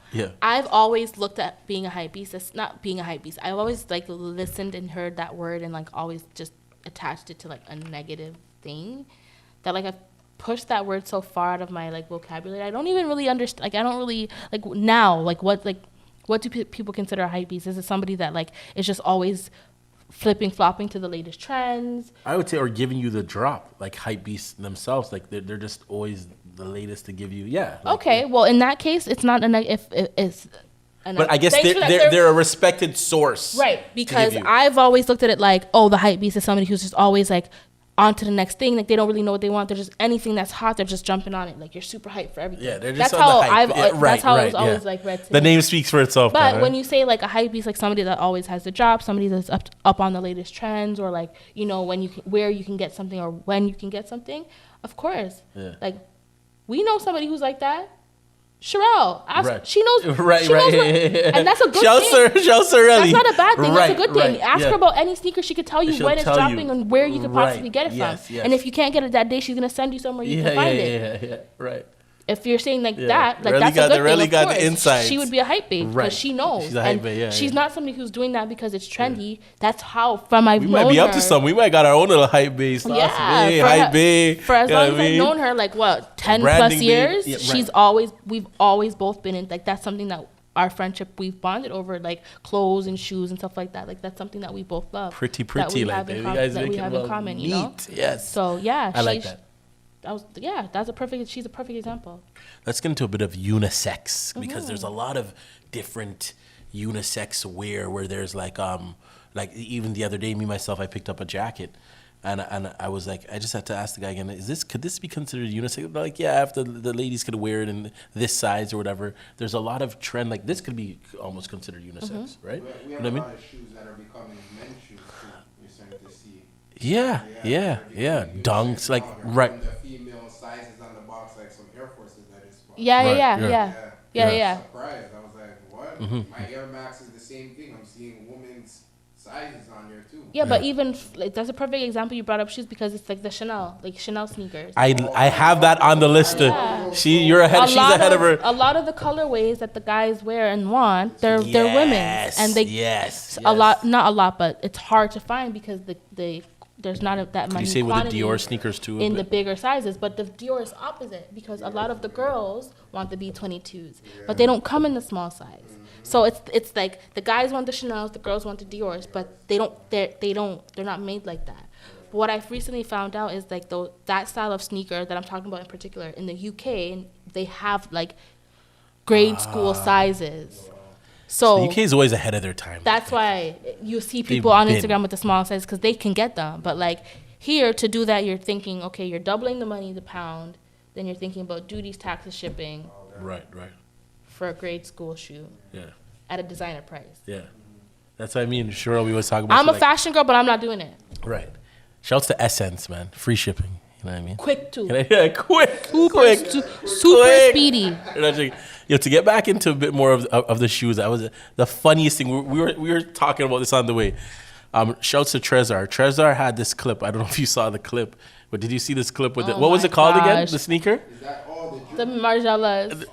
I've always looked at being a hype beast. It's not being a hype beast. I've always like listened and heard that word and like always just attached it to like a negative thing that like I've pushed that word so far out of my like vocabulary. I don't even really understand. Like I don't really like now. Like what do people consider a hype beast? Is it somebody that like is just always flopping to the latest trends? I would say, or giving you the drop, like hype beasts themselves. Like they're just always the latest to give you. Yeah. Like, okay. Well, in that case, it's not if it's. But I guess they're a respected source. Right, because I've always looked at it like, oh, the hype beast is somebody who's just always like on to the next thing. Like they don't really know what they want. They're just anything that's hot, they're just jumping on it. Like you're super hyped for everything. Yeah, they're just that's how the hype. that's how it was always like read to the me. name speaks for itself. But when you say like a hype beast, like somebody that always has the job, somebody that's up on the latest trends, or like where you can get something or when you can get something, of course. Yeah. Like we know somebody who's like that. Sherelle, she knows, and that's a good thing. That's not a bad thing. That's a good thing. Ask her about any sneaker; she could tell you when it's dropping and where you could possibly get it from. And if you can't get it that day, she's gonna send you somewhere you can find it. Right. If you're saying like that, like that's a good thing. Of got the insights. She would be a hype babe because she knows. She's a hype babe, she's not somebody who's doing that because it's trendy. That's how from I've known her. We might be up to some. We might got our own little hype babe. Yeah, hype babe. For as long as I've known her, like what 10 plus years, we've always both been in like that's something that our friendship we've bonded over, like clothes and shoes and stuff like that. Like that's something that we both love. Pretty that we like that we have in common. You know. Yes. So yeah, I like that. She's a perfect example. Let's get into a bit of unisex because there's a lot of different unisex wear where there's like even the other day, I picked up a jacket and I was like, I just had to ask the guy again, could this be considered unisex? They're like, yeah, if the ladies could wear it in this size or whatever. There's a lot of trend, like this could be almost considered unisex, right? We have a lot of shoes that are becoming men's shoes too. You're starting to see. Yeah. Dunks, like, right. Sizes on the box, like some Air Forces that is. Yeah. Surprised. I was like, what? My Air Max is the same thing. I'm seeing women's sizes on there too. Yeah, but even like that's a perfect example you brought up shoes because it's like the Chanel sneakers. I have that on the list. You're ahead. She's ahead of her. A lot of the colorways that the guys wear and want, they're women's, and not a lot, but it's hard to find because there's not that much. You say with the Dior sneakers too? In the bigger sizes, but the Dior is opposite because a lot of the girls want the B22s, but they don't come in the small size. So it's like the guys want the Chanels, the girls want the Diors, but they're not made like that. But what I've recently found out is like that style of sneaker that I'm talking about in particular in the UK, and they have like grade school sizes. So the UK is always ahead of their time. That's why you see people on Instagram with the small size because they can get them. But like here to do that, you're thinking, okay, you're doubling the money, the pound. Then you're thinking about duties, taxes, shipping. Right. For a grade school shoe. Yeah. At a designer price. Yeah. That's what I mean. Sure, we was talking about. I'm a fashion girl, but I'm not doing it. Right. Shouts to Essence, man. Free shipping. You know what I mean? Quick too. Yeah, quick. Super speedy. To get back into a bit more of the shoes, that was the funniest thing. We were talking about this on the way. Shouts to Trezor. Trezor had this clip. I don't know if you saw the clip, but did you see this clip with it? What was it called again? The sneaker? Is that all the Margielas.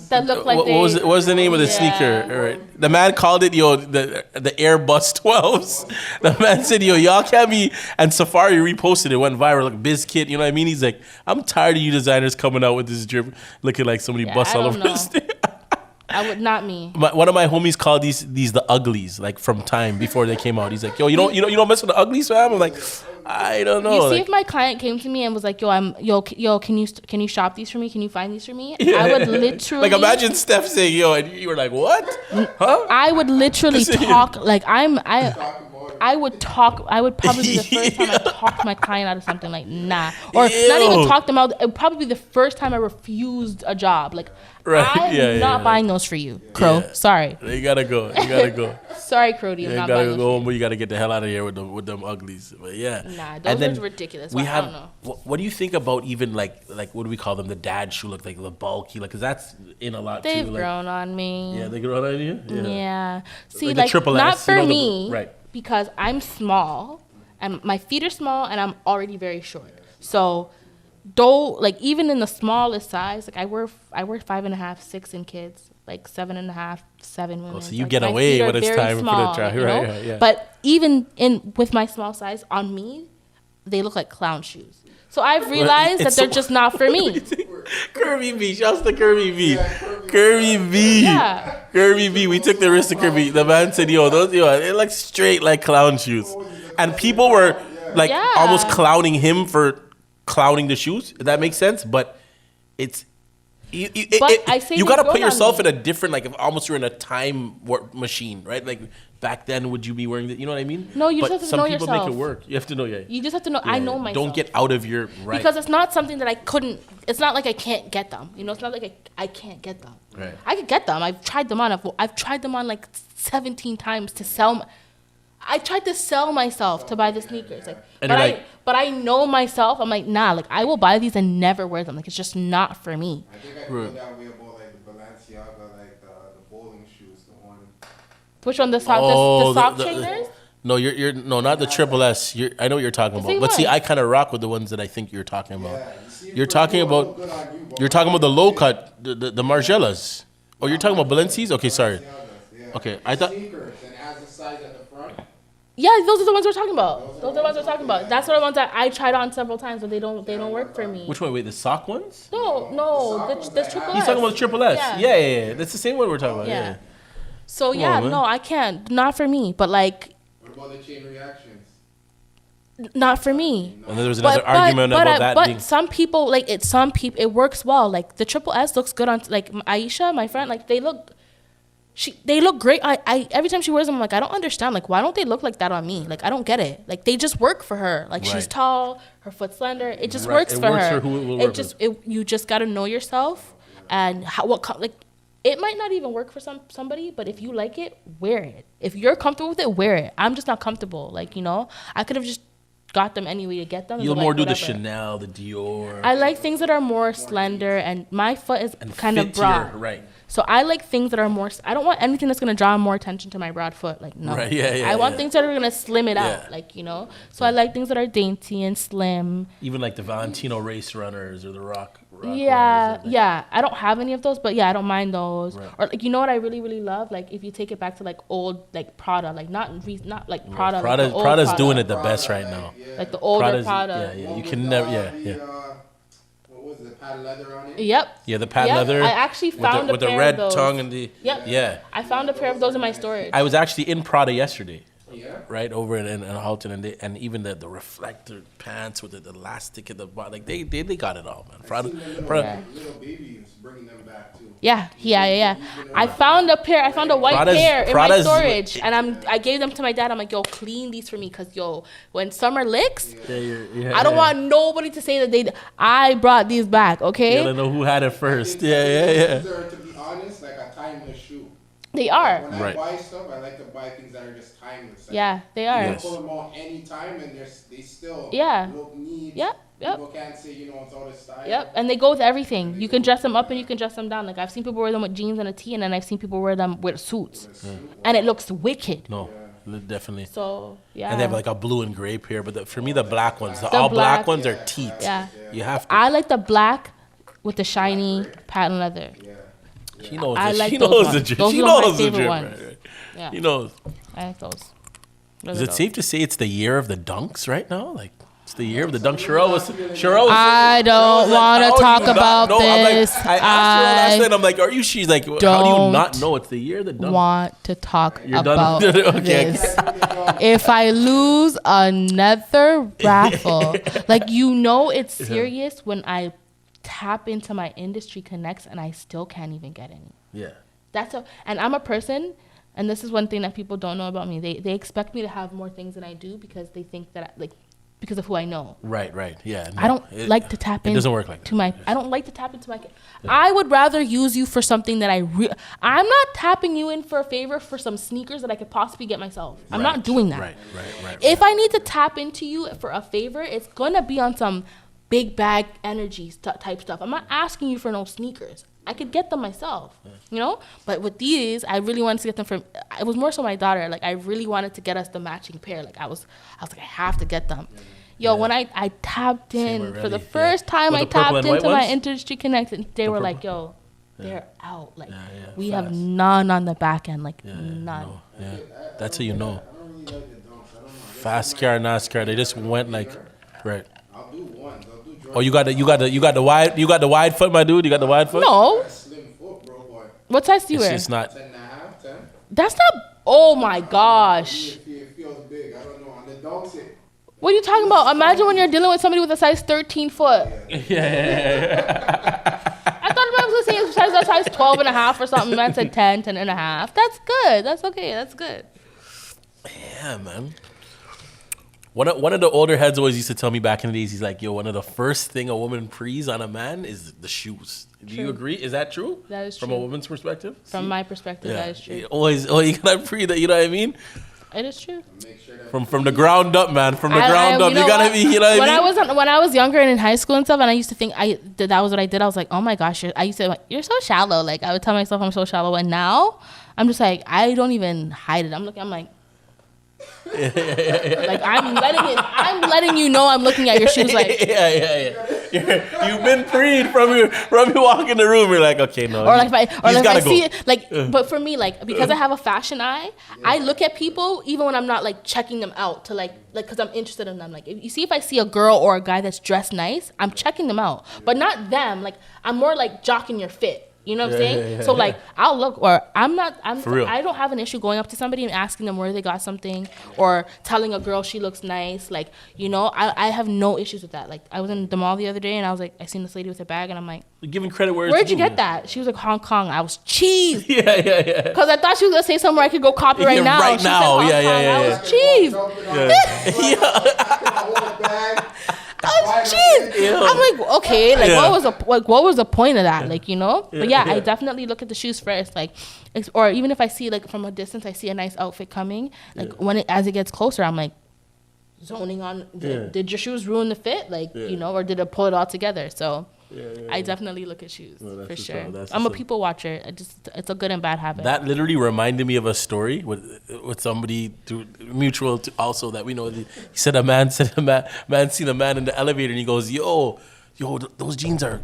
That look like what was the name of the sneaker? Right. The man called it, the Airbus 12s. The man said, y'all can't be, and Safari reposted it, went viral, like Bizkit, you know what I mean? He's like, I'm tired of you designers coming out with this drip looking like somebody bust all over this thing. I would not me. One of my homies called these the uglies, like from time before they came out. He's like, you don't mess with the uglies, fam. I'm like, I don't know. You see, if my client came to me and was like, can you shop these for me? Can you find these for me? Yeah. I would literally like imagine Steph saying, and you were like, what? Huh? I would literally talk like I would probably be the first time I talked my client out of something, like nah, or not even talk them out. It would probably be the first time I refused a job. Like I'm not buying those for you, Crow. Yeah. Sorry. You gotta go. Sorry, Crody. I'm not buying those. Go home, but you gotta get the hell out of here with them uglies. But yeah, those are ridiculous. I don't know. What do you think about even like what do we call them? The dad shoe, like the bulky, like because that's in a lot too. They've grown on me. Yeah, they grown on you. Yeah. See, like not for me, right? Because I'm small and my feet are small and I'm already very short. So though, like even in the smallest size, like I wear 5.5, 6 in kids, like 7.5, 7 women. Oh, so you get away when it's time small, for the child, right? Yeah. But even with my small size on me, they look like clown shoes. So I've realized that they're just not for me. Kirby B, shouts to Kirby B. Kirby B. Yeah. Kirby B. We took the risk to Kirby. The man said, it looks straight like clown shoes. And people were like almost clowning him for clowning the shoes. If that makes sense. But it's you gotta put yourself in a different, like, if almost you're in a time warp machine, right? Like back then, would you be wearing that? You know what I mean? No, you just have to know yourself. Some people make it work. You have to know, You just have to know. I know myself. Don't get out of your right. Because it's not something that I couldn't. It's not like I can't get them. You know, it's not like I can't get them. Right. I could get them. I've tried them on. I've tried them on like 17 times to sell. I tried to sell myself to buy the sneakers. Like, but I know myself. I'm like, nah. Like, I will buy these and never wear them. Like, it's just not for me. I think I feel that way about like the Balenciaga, like the bowling shoes, the one. Which one? The sock trainers? No, you're not the triple S. I know what you're talking about. But see, I kind of rock with the ones that I think you're talking about. You're talking about the low cut, the Margielas. Oh, you're talking about Balenci's? Okay, sorry. Okay, I thought. Sneakers and it has the size at the front. Yeah, those are the ones we're talking about. Those are the ones we're talking about. That's the ones that I tried on several times, but they don't work for me. Which one? Wait, the sock ones? No, the triple S. He's talking about the triple S. Yeah. That's the same one we're talking about. Yeah. So no, I can't. Not for me. But like. What about the chain reactions? Not for me. And there was another argument about that being. But some people it works well. Like the triple S looks good on like Ayesha, my friend. Like they look great. I every time she wears them, I'm like, I don't understand. Like, why don't they look like that on me? Like, I don't get it. Like, they just work for her. Like, she's tall, her foot slender. It just works for her. You just gotta know yourself and it might not even work for somebody, but if you like it, wear it. If you're comfortable with it, wear it. I'm just not comfortable. Like, I could have just got them anyway to get them. You'll more do the Chanel, the Dior. I like things that are more slender, and my foot is kind of broad. Right. So I like things that are more. I don't want anything that's gonna draw more attention to my broad foot. Like no. Right. Yeah. I want things that are gonna slim it out. Like So I like things that are dainty and slim. Even like the Valentino race runners or the rock yeah. I don't have any of those, but I don't mind those. Right. Or like, what I really really love, like if you take it back to like old like Prada, like not like Prada. Prada's doing it the best right now. Like the older Prada. Yeah. You can never. What was it? Pad leather on it. Yep. Yeah, the pad leather. I actually found with the red tongue and the. Yep. Yeah. I found a pair of those in my storage. I was actually in Prada yesterday. Yeah. Right over in Halton, and even the reflector pants with the elastic at the bottom, like they got it all, man. Prada. Little Babie is bringing them back too. Yeah. I found a white pair in my storage, and I gave them to my dad. I'm like, yo, clean these for me, cause when summer licks, I don't want nobody to say that I brought these back. Okay. You gotta know who had it first. Yeah. To be honest, like a timeless shoe. They are. When I buy stuff, I like to buy things that are just timeless. Like, they are. You can pull them out anytime, and they still look neat. Yep. People can't say, it's out of style. Yep, and they go with everything. You can dress them up and you can dress them down. Like I've seen people wear them with jeans and a tee, and then I've seen people wear them with suits, and it looks wicked. No, definitely. So and they have like a blue and gray pair, but for me the black ones, the all black ones are teeth. Yeah, you have to. I like the black with the shiny patent leather. She knows. She knows the drip. Those are my favorite ones. Right. Yeah. He knows. I like those. Is it safe to say it's the year of the dunks right now? Like it's the year of the dunk. Cheryl was I don't want to talk about this. I asked her last night. I'm like, are you? She's like, how do you not know it's the year of the dunk? Want to talk about this? If I lose another raffle, like it's serious when I tap into my industry connects and I still can't even get any. Yeah. And I'm a person, and this is one thing that people don't know about me. They expect me to have more things than I do because they think that because of who I know. Right. Yeah. No, I don't like to tap into. It doesn't work like that. I don't like to tap into my. Yeah. I would rather use you for something that I'm not tapping you in for a favor for some sneakers that I could possibly get myself. I'm not doing that. Right. If I need to tap into you for a favor, it's gonna be on some big bag energy type stuff. I'm not asking you for no sneakers. I could get them myself, But with these, I really wanted to get them from. It was more so my daughter. Like I really wanted to get us the matching pair. Like I was like, I have to get them. When I tapped in for the first time, I tapped into my industry connect, and they were like, yo, they're out. Like we have none on the back end. Like none. No. Yeah, that's how you know. Fast car, NASCAR. They just went like. Right. I'll do one. I'll do Jordan. Oh, you got the wide foot, my dude. You got the wide foot. No. A slim foot, bro, boy. What size do you wear? It's not. 10.5, 10. That's not. Oh my gosh. It feels big. I don't know. On the dogs, What are you talking about? Imagine when you're dealing with somebody with a size 13 foot. Yeah. I thought I was going to say a size 12 and a half or something. Man said 10, 10 and a half. That's good. That's okay. That's good. Yeah, man. One of the older heads always used to tell me back in the days, he's like, yo, one of the first thing a woman prees on a man is the shoes. Do you agree? Is that true? That is From true. a woman's perspective? From my perspective, that is true. You gotta pre that, you know what I mean? It is true. make sure that From the ground up, man. From the ground up. You gotta what? be, you know what I mean? When I was younger and in high school and stuff, and I used to think that was what I did. I was like, oh my gosh, I used to like, you're so shallow. Like I would tell myself I'm so shallow, and now I'm just like, I don't even hide it. I'm like, like I'm letting you know I'm looking at your shoes. Like You've been freed from you walk in the room. You're like, okay, no. Or like if I see go. it, like, but for me, like because I have a fashion eye, I look at people even when I'm not like checking them out to like because I'm interested in them. Like if I see a girl or a guy that's dressed nice, I'm checking them out, but not them. Like I'm more like jocking your fit. You know what I'm saying? So like I'll look, or I don't have an issue going up to somebody and asking them where they got something, or telling a girl she looks nice. Like, you know, I have no issues with that. Like I was in the mall the other day and I was like, I seen this lady with a bag and I'm like, You're giving credit where where'd you get that? She was like, Hong Kong. I was cheesed. Yeah. Because I thought she was gonna say somewhere I could go copy right now. Right She now. said Hong Kong. I was cheesed. I'm like, okay, like what was the point of that? Like, you know? But yeah, I definitely look at the shoes first. Like, or even if I see like from a distance, I see a nice outfit coming. Like as it gets closer, I'm like zoning on. Did your shoes ruin the fit? Like, you know, or did it pull it all together? So. I definitely look at shoes for sure. I'm a people watcher. It's a good and bad habit. That literally reminded me of a story with somebody mutual also that we know. He said a man seen a man in the elevator and he goes, yo, those jeans are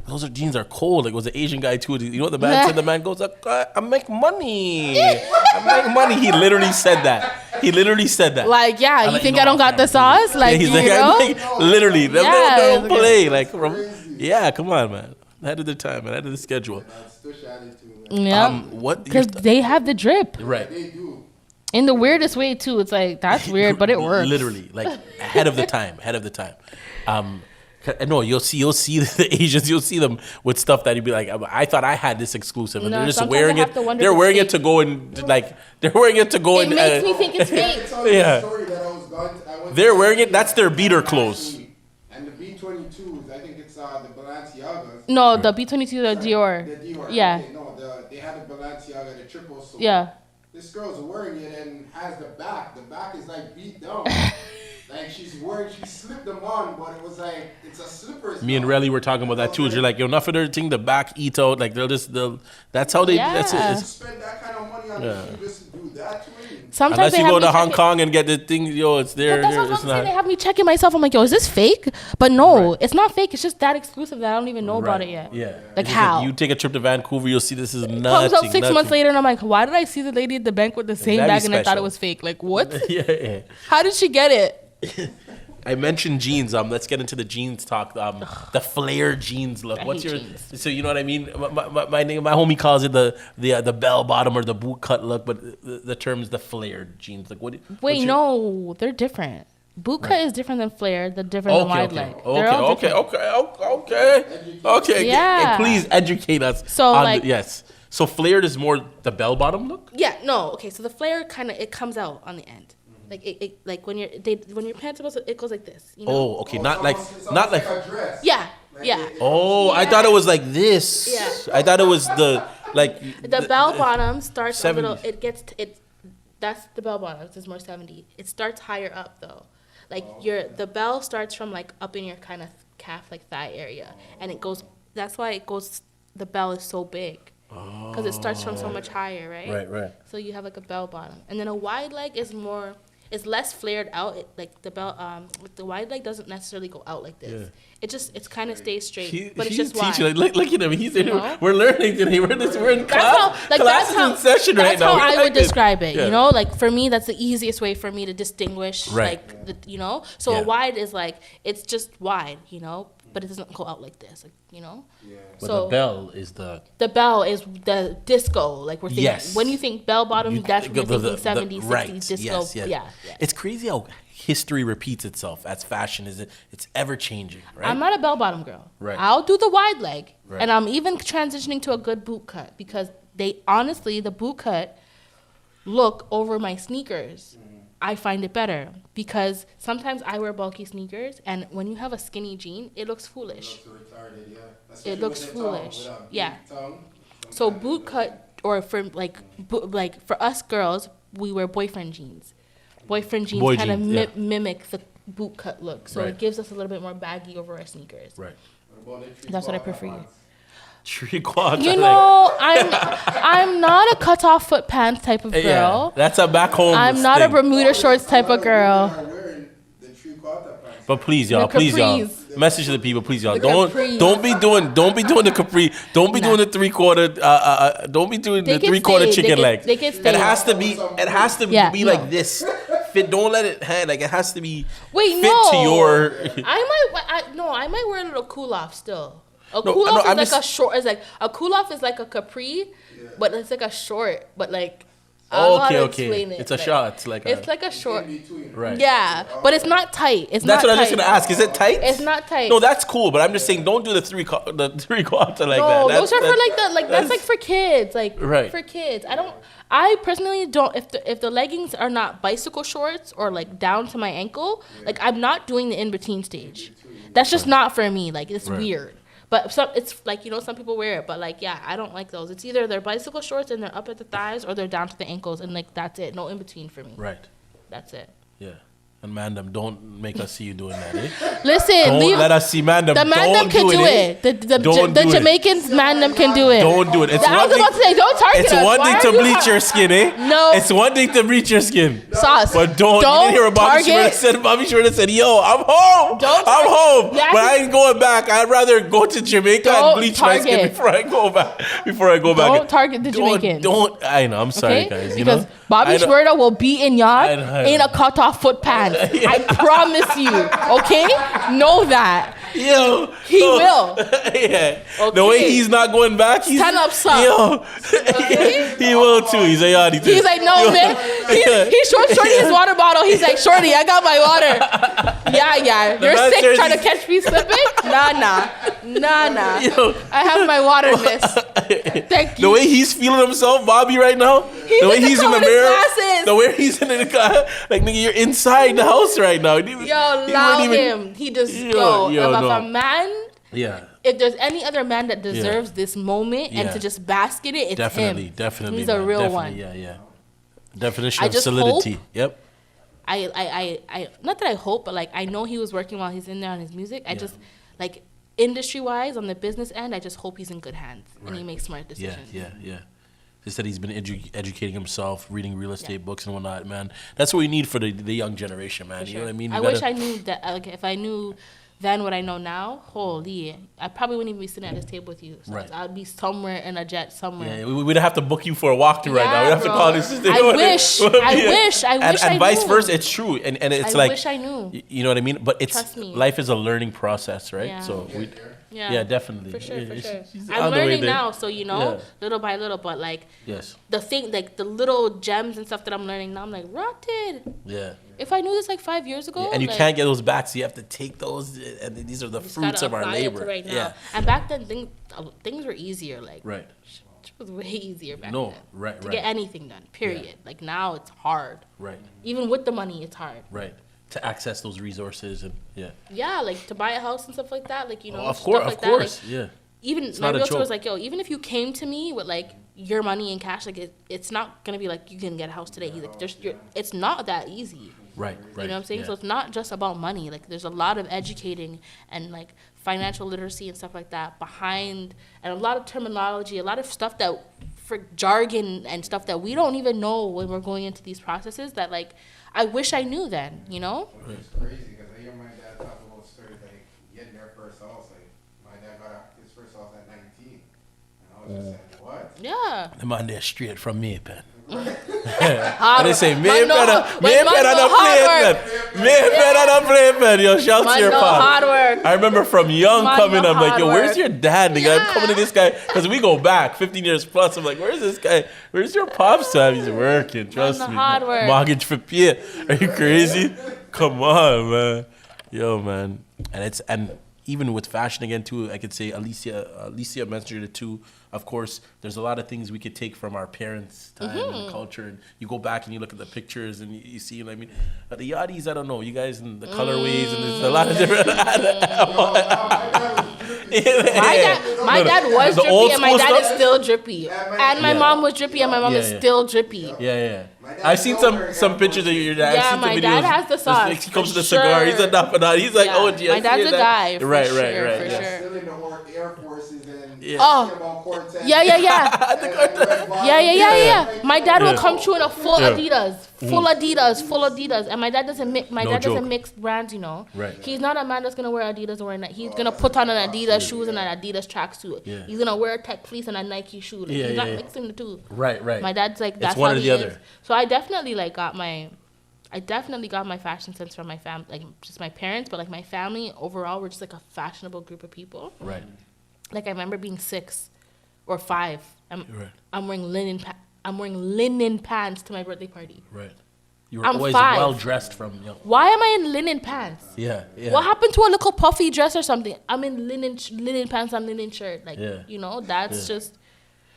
cold. Like it was an Asian guy too. You know what the man said? The man goes, I make money. He literally said that. Like, yeah, you think I don't got the sauce? Like, he's like, literally, they don't play. Like, yeah, come on, man. Ahead of the time, ahead of the schedule. Yeah, because they have the drip. Right. They do. In the weirdest way too. It's like that's weird, but it works. Literally, like ahead of the time. No, you'll see the Asians. You'll see them with stuff that you'd be like, I thought I had this exclusive, and they're just wearing it. They're wearing it to go and like. They're wearing it to go and. It makes me think it's fake. Yeah. They're wearing it. That's their beater clothes. And the B-22s, I think it's the Balenciagas. No, the B-22 are Dior. The Dior. Yeah. Okay, no, they had the Balenciaga, the triple sole. Yeah. This girl's wearing it and has the back. The back is like beat down. Like she slipped them on, but it was like it's a slipper. Me and Relly were talking about that too. You're like, enough of their thing, the back eat out. Like that's how they. Yeah. That's it. Spend that kind of money on the shoe just to do that to it. Sometimes Unless they you have go me to Hong check Kong and get the thing, it's there. But that's what I'm It's saying. not. They have me checking myself. I'm like, yo, is this fake? But no, it's not fake. It's just that exclusive that I don't even know about it yet. Yeah. Like how? You take a trip to Vancouver, you'll see this is Comes nothing. out 6 months later, and I'm like, why did I see the lady at the bank with the same Very bag and I thought special. it was fake? Like, what? Yeah. How did she get it? I mentioned jeans. Let's get into the jeans talk. The flare jeans look. I What's hate your? jeans. So you know what I mean. My homie calls it the bell bottom or the boot cut look, but the term is the flared jeans. Like what? Wait, no, they're different. Boot cut is different than flare. They're different than wide leg. They're all different. Okay. Yeah. Please educate us. So, like- yes. So flared is more the bell bottom look. Yeah, no, okay. So the flare it comes out on the end. Like it like when your pants are it goes like this. You know? Oh, okay. Not like a dress. Yeah. Oh, I thought it was like this. Yeah. I thought it was the bell bottom starts 70s. a little. That's the bell bottom. It's more 70. It starts higher up though. Like the bell starts from like up in your kind of calf like thigh area, and it goes. That's why it goes. The bell is so big. Because it starts from so much higher, right? Right. So you have like a bell bottom, and then a wide leg is more. it's less flared out. Like the belt, with the wide leg doesn't necessarily go out like this. It kind of stays straight, but it's just wide. Look at him. He's in. We're learning today. We're in class. That's how, in session right now. That's how I would describe it. You know, like for me, that's the easiest way for me to distinguish. Like you know, so a wide is like it's just wide. You know. But it doesn't go out like this, like, you know. Yeah. But so the bell is the disco. Like we're thinking when you think bell bottom, that's when you're thinking 70s, 60s disco. Yeah. It's crazy how history repeats itself as fashion is. It's ever changing. Right. I'm not a bell bottom girl. Right. I'll do the wide leg, and I'm even transitioning to a good boot cut because the boot cut look over my sneakers. I find it better because sometimes I wear bulky sneakers, and when you have a skinny jean, it looks foolish. It looks foolish. Yeah. So boot cut, or for for us girls, we wear boyfriend jeans. Boyfriend jeans kind of mimic the boot cut look, so it gives us a little bit more baggy over our sneakers. Right. That's what I prefer. You know, I'm not a cut off foot pants type of girl. Yeah, that's a back home. I'm not a Bermuda shorts type of girl. But please, y'all, message to the people, please, y'all, don't be doing the capri, don't be doing the 3/4, don't be doing the 3/4 chicken legs. It has to be like this. Fit. Don't let it hang. Like it has to be to your. I might wear a little cool off still. A cool off is like a short. It's like a cool off is like a capri, but it's like a short. But like, okay. It's a short. It's like a short. Right. Yeah, but it's not tight. That's what I was just gonna ask. Is it tight? It's not tight. No, that's cool. But I'm just saying, don't do the 3/4 like that. No, those are for that's like for kids. Like for kids. I personally don't. If the leggings are not bicycle shorts or like down to my ankle, like I'm not doing the in between stage. That's just not for me. Like it's weird. But it's like, you know, some people wear it. But, like, yeah, I don't like those. It's either they're bicycle shorts and they're up at the thighs or they're down to the ankles. And, like, that's it. No in-between for me. Right. That's it. Yeah. And Mandem, don't make us see you doing that, eh? Listen. Don't let us see Mandem. The Mandem can do it. The Jamaicans, Mandem can do it. Don't do it. I was about to say, don't target us. It's one thing to bleach your skin, eh? No. It's one thing to bleach your skin. Sauce. But don't you didn't hear what Bobby Shmurda said, yo, I'm home. I'm home. Yeah, but I ain't going back. I'd rather go to Jamaica and bleach my skin before I go back. Don't target the Jamaicans. I know. I'm sorry, guys. Because Bobby Shmurda will be in y'all in a cut-off foot pants. I promise you, okay? Know that. Yo. He will. Yeah. Okay. The way he's not going back, he's... Stand up, son. Yo. Okay? He will too. He's a yardie too. He's like, no, man. He showed Shorty his water bottle. He's like, Shorty, I got my water. Yeah. You're sick trying to catch me slipping? Nah. Yo. I have my water, miss. Thank you. The way he's feeling himself, Bobby, right now, the way he's in the mirror, the way he's in the car, like, nigga, you're inside the house right now. Yo, allow him. He just, if a man, if there's any other man that deserves this moment and to just bask in it, it's him. Definitely. He's a real one. Yeah. Definition of solidity. Yep. I not that I hope, but like I know he was working while he's in there on his music. I just like industry wise on the business end, I just hope he's in good hands and he makes smart decisions. Yeah. He said he's been educating himself, reading real estate books and whatnot, man. That's what we need for the young generation, man. You know what I mean? I wish I knew that. Like, if I knew then what I know now, holy, I probably wouldn't even be sitting at this table with you. So I'd be somewhere in a jet somewhere. Yeah, we'd have to book you for a walkthrough right now. We'd have to call this. I wish. And vice versa, it's true. And it's like, I wish I knew. You know what I mean? But Trust me. Life is a learning process, right? Yeah. So yeah, definitely. For sure. I'm learning now, so little by little, but like the thing, like the little gems and stuff that I'm learning now, I'm like, rotted. Yeah. If I knew this like 5 years ago, and you can't get those back, so you have to take those, and these are the fruits of our labor. Right now. Yeah. And back then, things were easier. Like it was way easier back then. To get anything done. Period. Yeah. Like now, it's hard. Right. Even with the money, it's hard. Right. To access those resources and like to buy a house and stuff like that, like of course, like, even my realtor was like, yo, even if you came to me with like your money in cash, like it's not gonna be like you can get a house today. He's like, it's not that easy. Right. You know what I'm saying? Yeah. So it's not just about money. Like there's a lot of educating and like financial literacy and stuff like that behind, and a lot of terminology, a lot of stuff that for jargon and stuff that we don't even know when we're going into these processes that like I wish I knew then, you know? It's crazy because I hear my dad talk about stories like getting their first house. Like my dad got his first house at 19, and I was just like, what? Yeah. The man there straight from me, pen. Hard They say, work. me Man, no- better man, no not hard play work. it, man. Me better not play it, man. Yo, shout to Man, your no pop. hard work. I remember from young Man, coming, no I'm like, hard yo, where's work. your dad, nigga? I'm Yeah. coming to this guy, because we go back 15 years plus. I'm like, where's this guy? Where's your pops, Sam? He's working, trust the me. hard work. Mortgage for Pierre. Are you crazy? Come on, man. Yo, man. And even with fashion again, too, I could say Alicia mentioned it, too. Of course, there's a lot of things we could take from our parents' time and culture. And you go back and you look at the pictures and you see, I mean, the yachties, I don't know, you guys, and the colorways, and there's a lot of different. My dad was The drippy old and my school dad stuff? is still drippy. And my mom was drippy and my mom is Yeah. still drippy. Yeah. I've seen some pictures of your dad. Yeah, I've seen my the dad videos. has the sauce, He comes for with a cigar. He's a sure. napa. He's like, Yeah. oh, gee, My dad's a guy, for Right, sure, right. for Yeah. sure. Still in the Air Forces and Yeah. Oh. talking about Cortez. Yeah. Yeah. My dad will Yeah. come through in a full Yeah. Adidas, full Adidas, and my dad doesn't mix. My No dad joke. doesn't mix brands, you know. Right. He's not a man that's gonna wear Adidas or he's gonna put on an Adidas shoes and an Adidas tracksuit. Yeah. He's gonna wear a Tech Fleece and a Nike shoe. Like, Yeah, he's not yeah. mixing the two. Right. My dad's like that's one how or he the is. other. So I definitely got my fashion sense from my family, like just my parents, but like my family overall, we're just like a fashionable group of people. Right. Like I remember being 6 or 5. Right. I'm wearing linen pants to my birthday party. Right. You were I'm always 5. well dressed from young. Why am I in linen pants? Yeah. What happened to a little puffy dress or something? I'm in linen pants and linen shirt. Like, Yeah. you know, that's just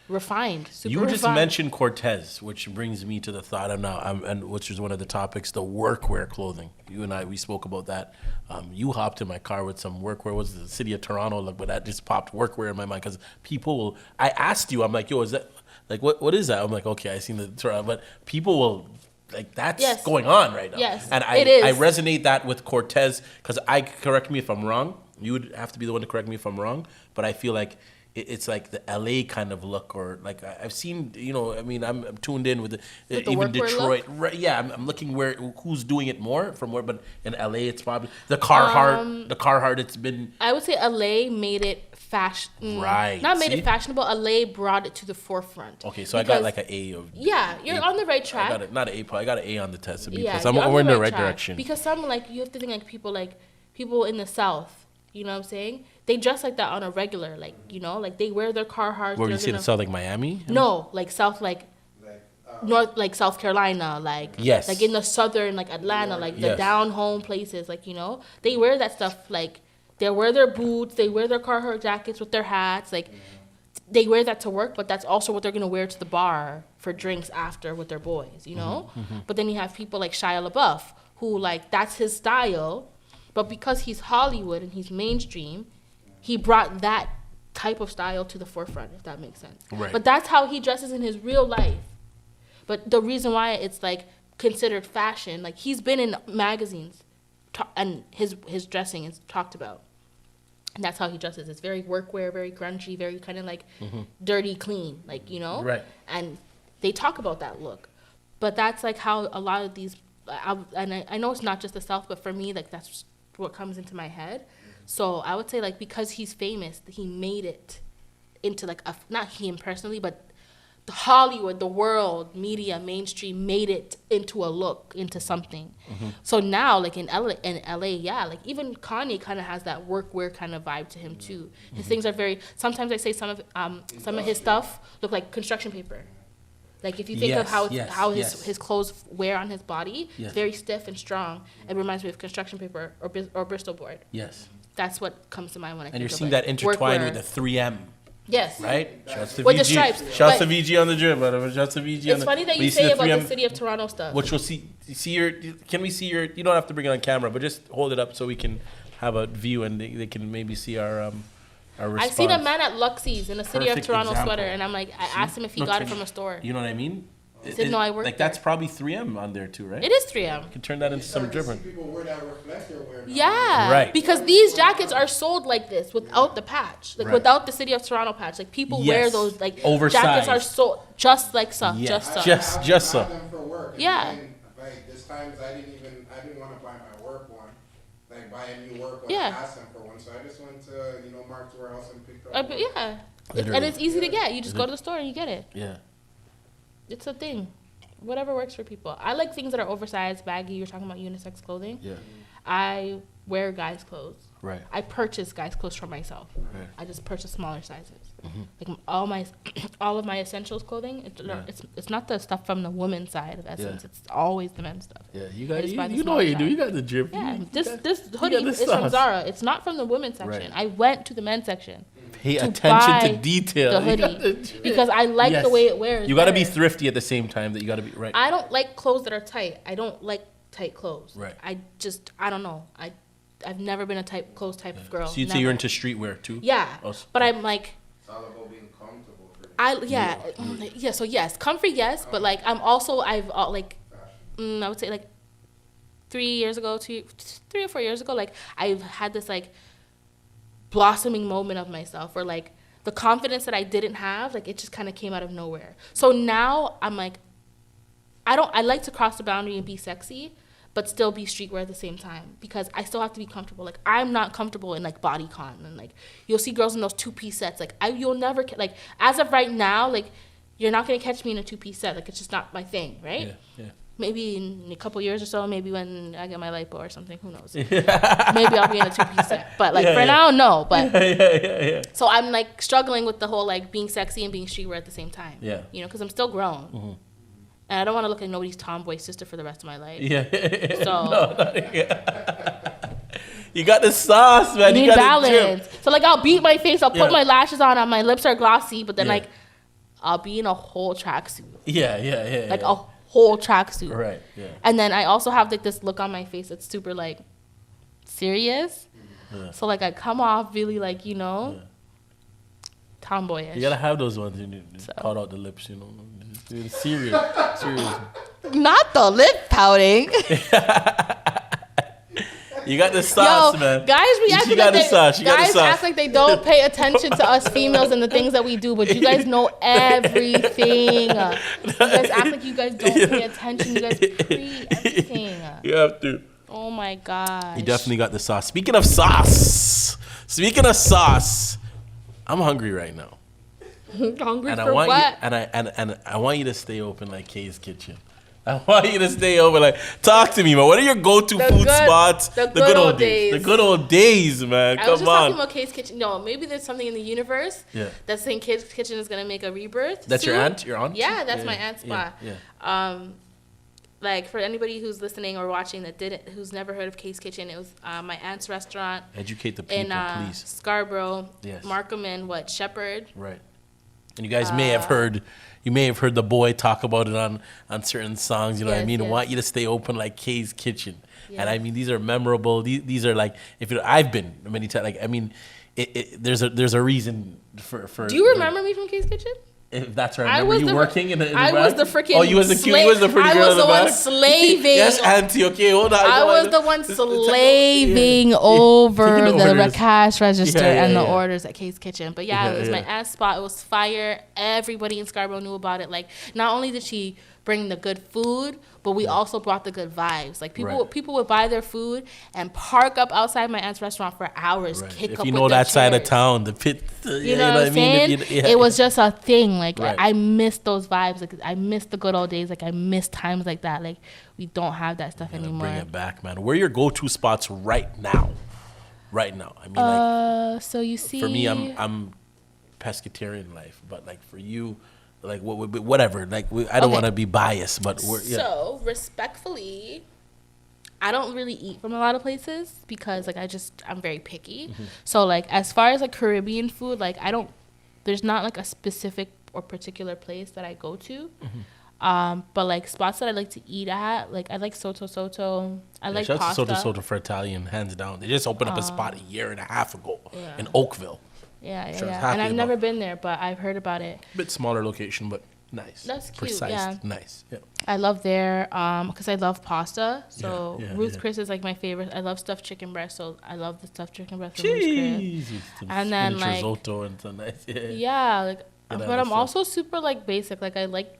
refined. Super You just refined. mentioned Cortez, which brings me to the thought of now, and which is one of the topics, the workwear clothing. You and I, we spoke about that. You hopped in my car with some workwear. Was the city of Toronto? Look, but that just popped workwear in my mind because people will. I asked you, I'm like, yo, is that like what is that? I'm like, okay, I seen the Toronto, but people will. Like that's Yes. going on right now. Yes, and it is. I resonate that with Cortez because correct me if I'm wrong. You would have to be the one to correct me if I'm wrong. But I feel like it's like the LA kind of look, or like I've seen, you know, I mean, I'm tuned in with the even workwear Detroit. Right, yeah, I'm looking who's doing it more from where, but in LA it's probably the Carhartt. It's been. I would say LA made it fashion. Right, Not made see? it fashionable. LA brought it to the forefront. Okay, so I got Because- like an A of. Yeah, you're on the right I track. got it, not an A. I got an A on the test because Yeah, I'm you're on we're in the right track. direction. Because some like you have to think like people in the South, you know what I'm saying? They dress like that on a regular, like, you know, like they wear their Carhartt. Where you say the South, like Miami? No, like South, like North, like South Carolina, like Yes. like in the southern, like Atlanta, like the Yes. down home places, like, you know, they wear that stuff. Like they wear their boots, they wear their Carhartt jackets with their hats, like they wear that to work, but that's also what they're gonna wear to the bar for drinks after with their boys, you know. But then you have people like Shia LaBeouf, who like that's his style, but because he's Hollywood and he's mainstream, he brought that type of style to the forefront, if that makes sense. Right. But that's how he dresses in his real life. But the reason why it's like considered fashion, like he's been in magazines, and his dressing is talked about, and that's how he dresses. It's very workwear, very grungy, very kind of like dirty, clean, like, you know. Right. And they talk about that look, but that's like how a lot of these. I know it's not just the South, but for me, like that's what comes into my head. So I would say like because he's famous, he made it into like not him personally, but the Hollywood, the world, media, mainstream made it into a look, into something. So now, like in LA, yeah, like even Kanye kind of has that workwear kind of vibe to him too. His things are very. Sometimes I say some of his stuff look like construction paper. Like if you think of how his clothes wear on his body, Yes. very stiff and strong. It reminds me of construction paper or Bristol board. Yes. That's what comes to mind when I think And you're of seeing like that intertwined workwear. with the 3M. Yes. Right? Shouts to With the VG. stripes, Shouts to but- VG on the drip, brother. Shouts to VG on It's the funny that but you see say about 3M the city of Toronto stuff. Which we'll see your, can we see your, you don't have to bring it on camera, but just hold it up so we can have a view and they can maybe see our response. I seen a man at Luxie's in a city Perfect of Toronto example. sweater, and I'm like, I asked him if he No, got it check from a store. You know what I mean? Didn't know I worked Like there. that's probably 3M on there too, right? It is 3M. You can turn that into some different. People wear that reflector wear. Yeah, Right. because these jackets are sold like this without the patch, like Right. without the City of Toronto patch. Like people wear Yes. those like Oversized. jackets are sold just like some, Yeah. just some. Just so. I have them for work. And Yeah. then, like there's times I didn't want to buy my work one, like buy a new work one. Yeah. I asked them for one, so I just went to Mark's warehouse and picked up. But one. yeah, Literally. and it's easy to get. You just go to the store and you get it. Yeah. It's a thing. Whatever works for people. I like things that are oversized, baggy. You're talking about unisex clothing. Yeah. I wear guys' clothes. Right. I purchase guys' clothes for myself. Right. I just purchase smaller sizes. Like all of my essentials clothing. It's not the stuff from the women's side of Essence. Yeah. It's always the men's stuff. Yeah. You I got just buy the you know smaller what you do. size. You got the drip. Yeah, You this got hoodie the is from sauce. Zara. It's not from the women's section. Right. I went to the men's section Pay to attention buy to detail. the You got hoodie the drip. because I like Yes. the way it wears. You got to be better. thrifty at the same time. That you got to be right. I don't like clothes that are tight. I don't like tight clothes. Right. I don't know. I've never been a clothes type of girl. So you'd say Never. you're into streetwear too. Yeah, Oh, but I'm like, It's all about being comfortable for you. yeah. So yes, comfy, yes, but like I would say like 3 years ago, 3 or 4 years ago, like I've had this like blossoming moment of myself where like the confidence that I didn't have, like it just kind of came out of nowhere. So now I'm like, I like to cross the boundary and be sexy, but still be streetwear at the same time because I still have to be comfortable. Like I'm not comfortable in like bodycon and like you'll see girls in those 2-piece sets. Like you'll never like as of right now, like you're not gonna catch me in a 2-piece set. Like it's just not my thing, right? Yeah. Maybe in a couple years or so, maybe when I get my lipo or something, who knows? Maybe I'll be in a 2-piece set. But like for now, no. But Yeah. so I'm like struggling with the whole like being sexy and being streetwear at the same time. Yeah. You know, because I'm still grown. And I don't want to look like nobody's tomboy sister for the rest of my life. Yeah. So You got the sauce, man. you You need got the drip. balance. So like I'll beat my face, I'll put Yeah. my lashes on, and my lips are glossy, but then Yeah. like I'll be in a whole tracksuit. Yeah. Like a whole tracksuit. Right. Yeah. And then I also have like this look on my face that's super like serious. Yeah. So like I come off really like, tomboyish. You gotta have those ones. You So. cut out the lips. Serious. Not the lip pouting. You got the sauce, Yo, man. guys be You acting got like the they, sauce. You got the guys sauce. act like they don't pay attention to us females and the things that we do, but you guys know everything. You guys act like you guys don't pay attention. You guys pre everything. You have to. Oh my god. You definitely got the sauce. Speaking of sauce, I'm hungry right now, hungry and for I want what? you, and I want you to stay open like Kay's Kitchen. I want you to stay open. Like, talk to me, man. What are your go-to The food good- spots? the good old days. The good old days, man. I was Come just on. talking about Kay's Kitchen. No, maybe there's something in the universe that's saying Kay's Kitchen is gonna make a rebirth. That's your soon. aunt? Your aunt? Yeah, that's my aunt's spot. Yeah. Like for anybody who's listening or watching who's never heard of Kay's Kitchen, it was my aunt's restaurant Educate the people, in please. Scarborough, Yes. Markham and Shepherd. Right. And you guys may have heard the boy talk about it on certain songs, you know what I Yes, mean? I yes. want you to stay open like Kay's Kitchen. Yeah. And I mean, these are memorable. These are like, I've been many times, like, I mean, there's a reason for. Do you remember me from Kay's Kitchen? If that's right. Remember you working in the I was back? the freaking Oh, you was the cute. You was the pretty I girl was in the the one back? slaving. Yes, auntie. Okay, hold on. I was the one slaving over Taking the orders. cash register and the yeah. orders at Kay's Kitchen. But yeah, it was my aunt's spot. It was fire. Everybody in Scarborough knew about it. Like, not only did she bring the good food, but we also brought the good vibes. Like people would buy their food and park up outside my aunt's restaurant for hours, kick If up you with know their that side of chairs. town, the pit. You know what I'm saying? It was just a thing. Like Right. I miss those vibes. Like I miss the good old days. Like I miss times like that. Like we don't have that stuff anymore. Bring it back, man. Where are your go-to spots right now? Right now. I mean, like, So you see, for me, I'm pescatarian life, but like for you, like whatever. Like I don't Okay. want to be biased, but So respectfully, I don't really eat from a lot of places because like I'm very picky. So like as far as like Caribbean food, like there's not like a specific or particular place that I go to. But like spots that I like to eat at, like I like Soto Soto. I like shout out pasta. to Soto for Italian, hands down. They just opened up a spot a year and a half ago Yeah. in Oakville. Yeah. Sure, And happy I've never about- been there, but I've heard about it. Bit smaller location, but Nice. That's cute, Precise. yeah. Nice. Yeah. I love their because I love pasta. So Yeah, Ruth's yeah. Chris is like my favorite. I love stuffed chicken breast, so I love the stuffed chicken breast from Ruth's Chris. Jeez. And then, like- risotto and so nice. Yeah. Yeah, like, Yeah, but that's I'm so- also super like basic. Like I like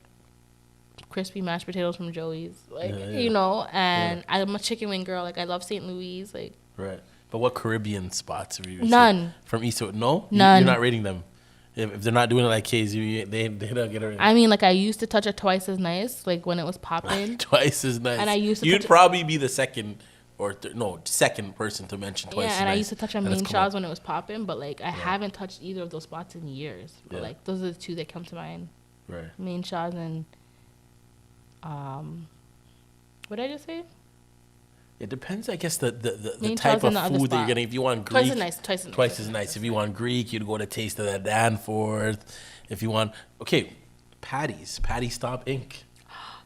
crispy mashed potatoes from Joey's, like Yeah. you know. And I'm a chicken wing girl. Like I love St. Louis. Like Right. But what Caribbean spots are you? None. From East to no. None. You're not rating them. If they're not doing it like KZ, they don't get it. I mean, like I used to touch it twice as nice, like when it was popping. Twice as nice. And I used to You'd touch- probably be the second or second person to mention twice. Yeah, as and I nice. used to touch on And it's main come shots up. when it was popping, but like I haven't touched either of those spots in years. But Yeah. like those are the two that come to mind: Right. main shots and what did I just say? It depends, I guess, the Main type shots of in the other food that you're spot. getting. If you want Twice Greek, as nice. twice as nice. If you want Greek, you'd go to Taste of the Danforth. If you want, Patties, Patty Stop Inc.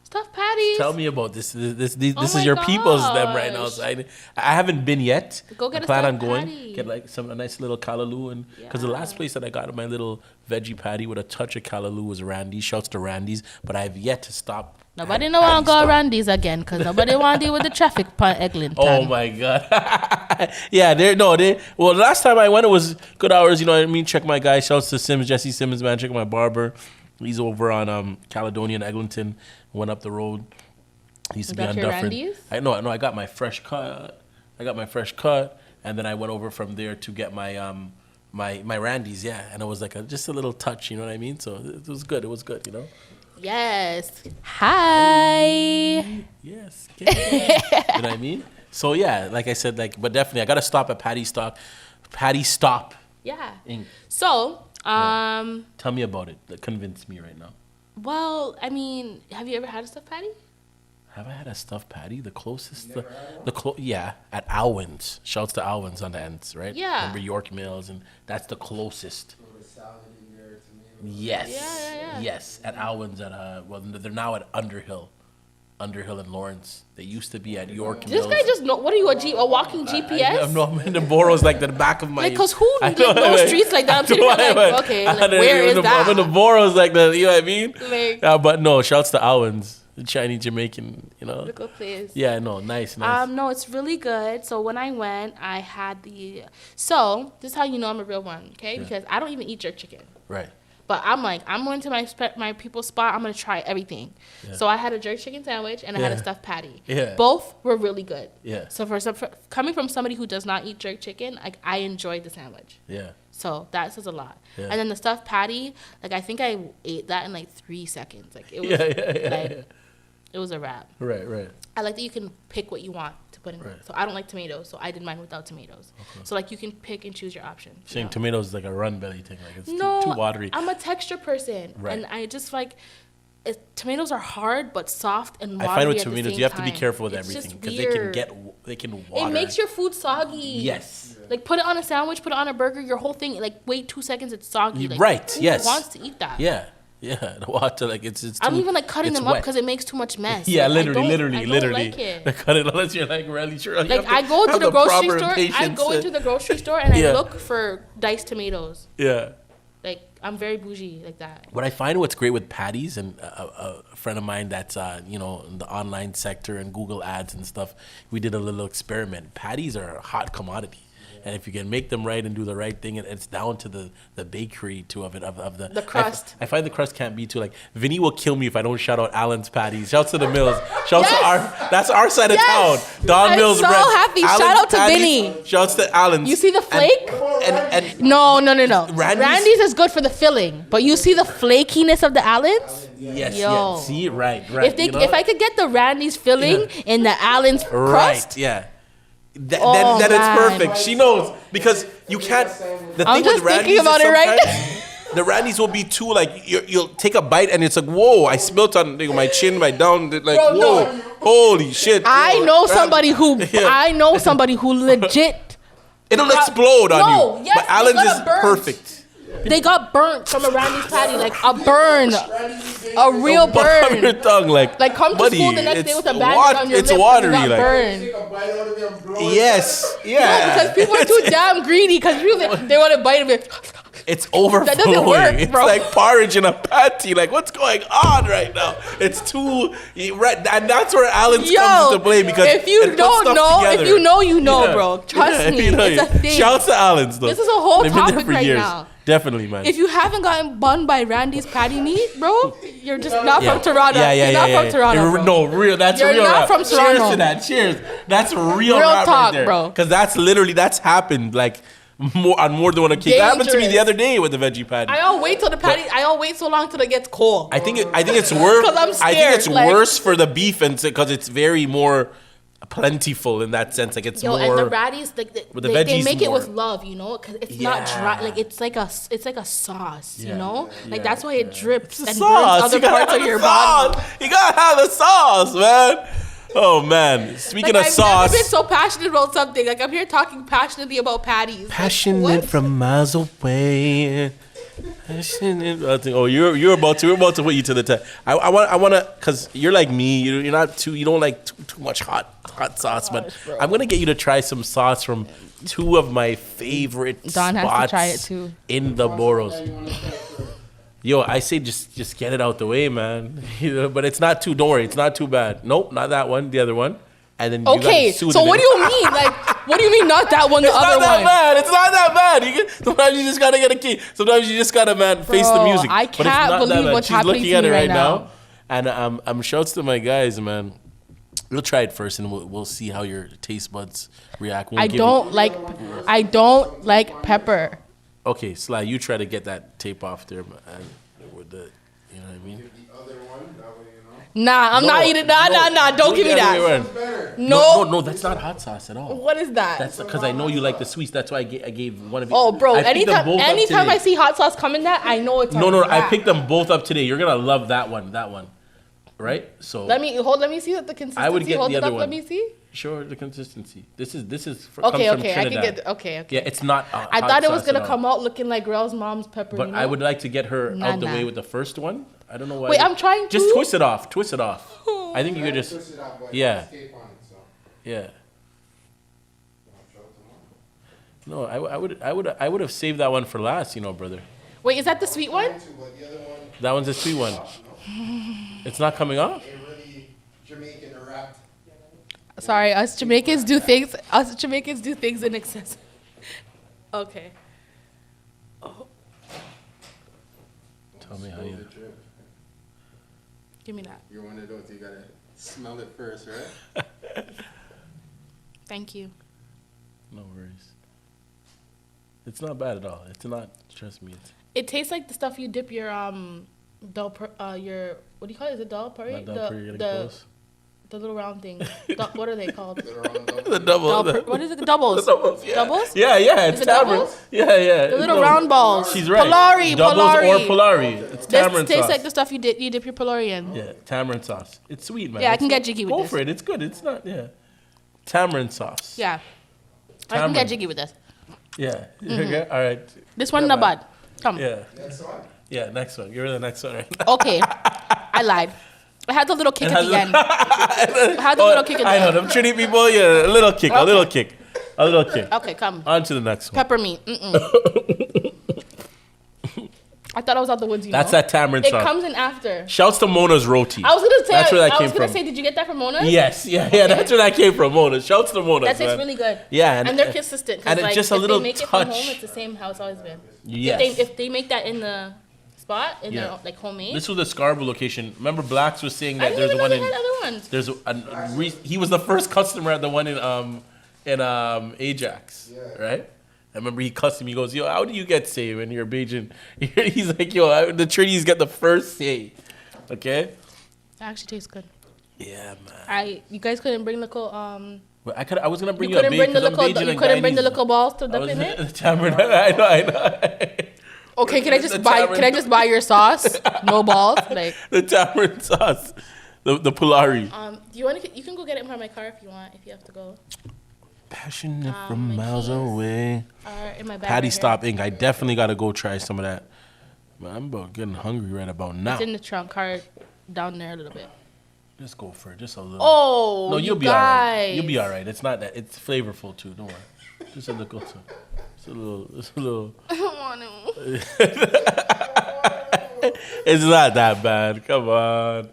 Stuffed patties. Tell me about this. This Oh is my your people's them right now. gosh. So I haven't been yet. Go get I a plan on stuffed going. patty. Get like a nice little callaloo, and because the last Yeah. place that I got my little veggie patty with a touch of callaloo was Randy's. Shouts to Randy's, but I've yet to stop. Nobody at no want Patty to go Stop. around these again because nobody want to deal with the traffic on Eglinton. Oh my god. Yeah, well, last time I went it was good hours, you know what I mean? Check my guy, shouts to Sims, Jesse Simmons, man, check my barber. He's over on Caledonia and Eglinton, went up the road. He used to Is be that on your Dufferin. Randy's? I got my fresh cut. And then I went over from there to get my my Randy's, yeah. And it was like just a little touch, you know what I mean? So it was good, you know? Yes. Hi. Yes. You know what I mean? So yeah, like I said, but definitely I gotta stop at Patty Stop Yeah. Inc. So, Tell me about it. That convinced me right now. well, I mean, have you ever had a stuffed patty? Have I had a stuffed patty? The closest, yeah, at Alwyn's. Shouts to Alwyn's on the ends, right? Yeah. Remember York Mills, and that's the closest. Yes. Yeah. Yes, at Alwyn's they're now at Underhill and Lawrence. They used to be at York This Mills. guy just know. What are you, a walking GPS? I'm in the boroughs, like the back of my. Like, cause who I like, know, no like, streets like that? I'm I sitting know, there like, okay, like, where is that? I'm in the boroughs, like the, you know what I mean? Like- Yeah, but no, shouts to Alwyn's, the Chinese Jamaican, you know. Look up, please. Yeah, no, nice. No, it's really good. So when I went, I had So this is how you know I'm a real one, okay? Because I don't even eat jerk chicken. Right. But I'm like, I'm going to my people's spot. I'm gonna try everything. Yeah. So I had a jerk chicken sandwich and I had a stuffed patty. Yeah. Both were really good. Yeah. So for coming from somebody who does not eat jerk chicken, like I enjoyed the sandwich. Yeah. So that says a lot. Yeah. And then the stuffed patty, like I think I ate that in like 3 seconds. Like it was it was a wrap. Right. I like that you can pick what you want to put in. Right. So I don't like tomatoes, so I did mine without tomatoes. Okay. So like you can pick and choose your options. Saying tomatoes is like a run belly thing, like it's No, too watery. I'm a texture person, Right. and I just like tomatoes are hard but soft and watery. I find with at the tomatoes same you have to be time. careful with It's everything just because weird. they can water. It makes your food soggy. Yes. Like put it on a sandwich, put it on a burger, your whole thing. Like wait 2 seconds, it's soggy. Like, Right. Who Yes. wants to eat that? Yeah. The water, like it's. I'm too, even like cutting it's them up wet. because it makes too much mess. Yeah, Like, literally. I don't like it. Cut it unless you're like really sure. You Like have I go to have the grocery proper store. I patience go to- into the grocery store and Yeah. I look for diced tomatoes. Yeah. Like I'm very bougie like that. What I find what's great with patties, and a friend of mine that's in the online sector and Google ads and stuff, we did a little experiment. Patties are a hot commodity. And if you can make them right and do the right thing, it's down to the bakery of the crust. I find the crust can't be too like. Vinny will kill me if I don't shout out Allen's Patties. Shouts to the Mills. Shouts to that's our side of town. Don I'm Mills so bread. happy. Shout Allen's out to Patties. Vinny. Shouts to Allen's. You see the flake? And No. Randy's- Randy's is good for the filling, but you see the flakiness of the Allen's? yes, Yo. see, right. If I could get the Randy's filling in the Allen's crust, right, yeah. Then Oh, it's man. perfect. She knows because you can't. The I'm thing with just Randy's thinking about is it right sometimes the Randy's will be too like you'll take a bite and it's like whoa, I spilt on my chin, my down, like Bro, whoa, no. holy shit. I Yo, know Randy- somebody who legit. It'll explode on No, you. yes, but they Allen's got is a burnt. perfect. They got burnt from a Randy's patty, like a burn, a real On your burn. tongue, like Like come to buddy, school the next day it's with a bandage on your it's lip. watery, and you got like burned. Take a bite out of it and blow it yes, No, yeah. because people are too damn greedy. Because they want to bite of it. It's overflowing. That doesn't work, it's bro. like porridge in a patty. Like, what's going on right now? It's too, and that's where Alan's comes into play because if you it puts don't stuff know, together. if you know, you know, Yeah. bro. Trust me, you know, it's a thing. Shouts to Alan's though. This is a whole They've been there topic for right years. now. Definitely, man. If you haven't gotten bun by Randy's patty meat, bro, you're just not from Toronto. You're not from Toronto, bro. No, real. That's You're real. not rap. from Cheers Toronto. to that. Cheers. That's real talk, rap right there, bro. Because that's happened like on more than one occasion. That happened to me the other day with the veggie patty. I'll wait till the patty. I'll wait so long till it gets cold. I think it's worse. 'Cause I'm I think scared, it's like- worse for the beef and because it's very more plentiful in that sense. Like it's more. And the ratties, like With the they veggies make it more. with love, you know, because it's not dry. Like it's like a sauce, you know. Like that's why it drips and burns sauce. other You gotta parts have of the your sauce. body. You gotta have the sauce, man. Oh man. Speaking Like, of sauce. I've never been so passionate about something. Like I'm here talking passionately about patties. Passionate Like, what? from miles away. Oh, we're about to put you to the test. I want to, cause you're like me. You're not too. You don't like too much hot sauce. But I'm gonna get you to try some sauce from two of my favorite Don has to spots try it too. in the Boros. Yo, I say just get it out the way, man. But it's not too. Don't worry, it's not too bad. Nope, not that one. The other one. And then Okay, so what do you mean? Like, what do you mean not that one, the It's other not that one? bad. It's not that bad. Sometimes you just gotta get a key. Sometimes you just gotta face the Bro, music. I But it's can't not that believe bad. what's She's happening looking to at me it right now, and I'm shouts to my guys, man. We'll try it first, and we'll see how your taste buds react. I don't like pepper. Okay, Sly, you try to get that tape off there, man. With the, you know what I mean? The other one, that way, you know. Nah, I'm not eating. Nah. Don't give me that. Better. No. No, that's not hot sauce at all. What is that? That's because I know you like the sweets. That's why I gave one of you. Oh, bro. I picked them both up Anytime today. I see hot sauce come in that, I know it's No, a I wrap. picked them both up today. You're gonna love that one. Right? So Let me see the consistency. I would get hold the it other up. one. Let me see. Sure, the consistency. This is Okay, comes from I Trinidad. can get. Okay. Yeah, it's not. I thought it was gonna come out looking like Grell's mom's pepper. But you know? I would like to get her out the Nah. way with the first one. I don't know why. Wait, I'm trying Just to. twist it off. I think you could just. Twist it out, but Yeah. escape on it, so. Yeah. No, I would have saved that one for last, brother. Wait, is that the sweet one? But the other one, That one's a sweet one. It's not coming off. they really Jamaican wrapped. Sorry, us Jamaicans do things. Us Jamaicans do things in excess. Okay. Tell me how you. Give me that. You're one of those, you gotta smell it first, right? Thank you. No worries. It's not bad at all. It's not. Trust me. It tastes like the stuff you dip your your what do you call it? Is it dal puri? Not that pretty, getting close. The little round things. What are they called? The double. What is it? Doubles. Doubles. Yeah. Doubles? Yeah. It's Is it tamarind. doubles? Yeah. The little round balls. She's right. Polari. Doubles Polari. or Polari. It's tamarind This tastes sauce. like the stuff you dip your Polari in. Yeah, tamarind sauce. It's sweet, man. Yeah, I It's can not- get jiggy with Go this. for it. It's good. It's not. Yeah. Tamarind sauce. Yeah. I can Tamarind. get jiggy with this. Yeah. Okay. All right. This one Yeah, not man. bad. Come. Yeah. Next one. Yeah. Next one. You're the next one right now. Okay. I lied. I had the little kick at the end. I had the little kick at the I know end. them Trinity people. Yeah, a little kick. A little kick. Okay, come. On to the next one. Pepper meat. I thought I was out the woods. You That's know? that tamarind It sauce. comes in after. Shouts to Mona's roti. I was gonna say. That's where that I came was gonna from. say, did you get that from Mona? Yes, yeah, that's where that came from. Mona. Shouts to Mona. That tastes really good. Yeah, And they're consistent. 'cause, and it's like, just a little if they make it from touch. home, it's the same how it's always been. Yes. If they make that in the spot, in Yeah. their like homemade. This was the Scarborough location. Remember, Blacks was saying I that didn't there's even know one they in. had other ones. He was the first customer at the one in Ajax, Yeah. right? I remember he cussed him. He goes, "Yo, how do you get say when you're Bajan?" He's like, "Yo, the Trinities get the first say." Okay. That actually tastes good. Yeah, man. You guys couldn't bring little But I was gonna bring you you a couldn't bait bring the 'cause I'm little Bajan you and couldn't bring the Guyanese. little balls to I dip was in it. the tamarind. I know. Okay, can I just The buy? tamarind. Can I just buy your sauce? No balls, like. The tamarind sauce, the Polari. Do you want to? You can go get it in my car if you want. If you have to go. Passionate from my miles keys away. In my bag. Patty right Stop here. Inc. I definitely gotta go try some of that. Man, I'm about getting hungry right about now. It's in the trunk car down there a little bit. Just go for it, just a little. Oh, no, you you'll be all right. guys. You'll be all right. It's not that. It's flavorful too. Don't worry. Just a little. Just a little. want to. It's not that bad. Come on.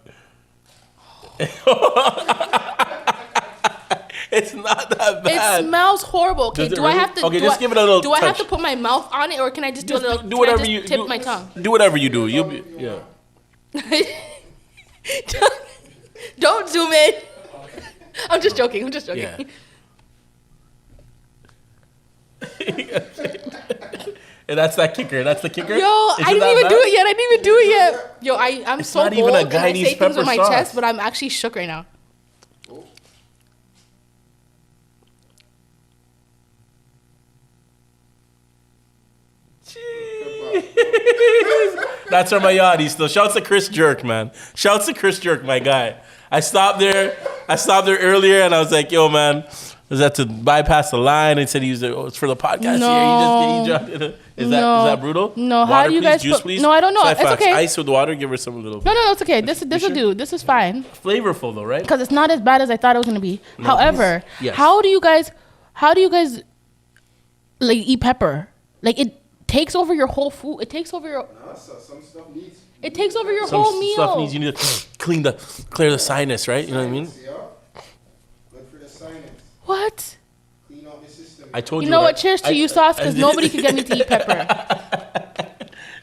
It's not that bad. It smells horrible. Okay, do I have to? Okay, just give it a little. Do I have to put my mouth on it, or can I just do a little? Do whatever can I you just tip do. my tongue. Do whatever you do. You'll be yeah. Don't zoom in. I'm just joking. Yeah. And that's that kicker. That's the kicker. Yo, I didn't even do it yet. Yo, I'm It's so not bold even a and I Guyanese say things with my pepper sauce. chest, but I'm actually shook right now. That's our Mayadi still. Shouts to Chris Jerk, man. Shouts to Chris Jerk, my guy. I stopped there earlier and I was like, yo, man, was that to bypass the line? And said it's for the podcast No. here. Is that brutal? No, water, how do you please? guys Juice, put- please? No, I don't know. It's Cyphax, okay. Ice with water, give her some little No, it's okay. This will sure? do. This is fine flavorful though, right? because it's not as bad as I thought it was gonna be. No, However, yes. how do you guys like eat pepper? Like it takes over your whole food. It takes over your. Nah, some stuff needs. It takes over your Some whole meal. stuff needs you need to clear the sinus, right? You know what I mean? Yeah. Good for the sinus. What? Clean out the system. I told You you. know what what? Cheers to you, Sauce, because nobody can get me to eat pepper.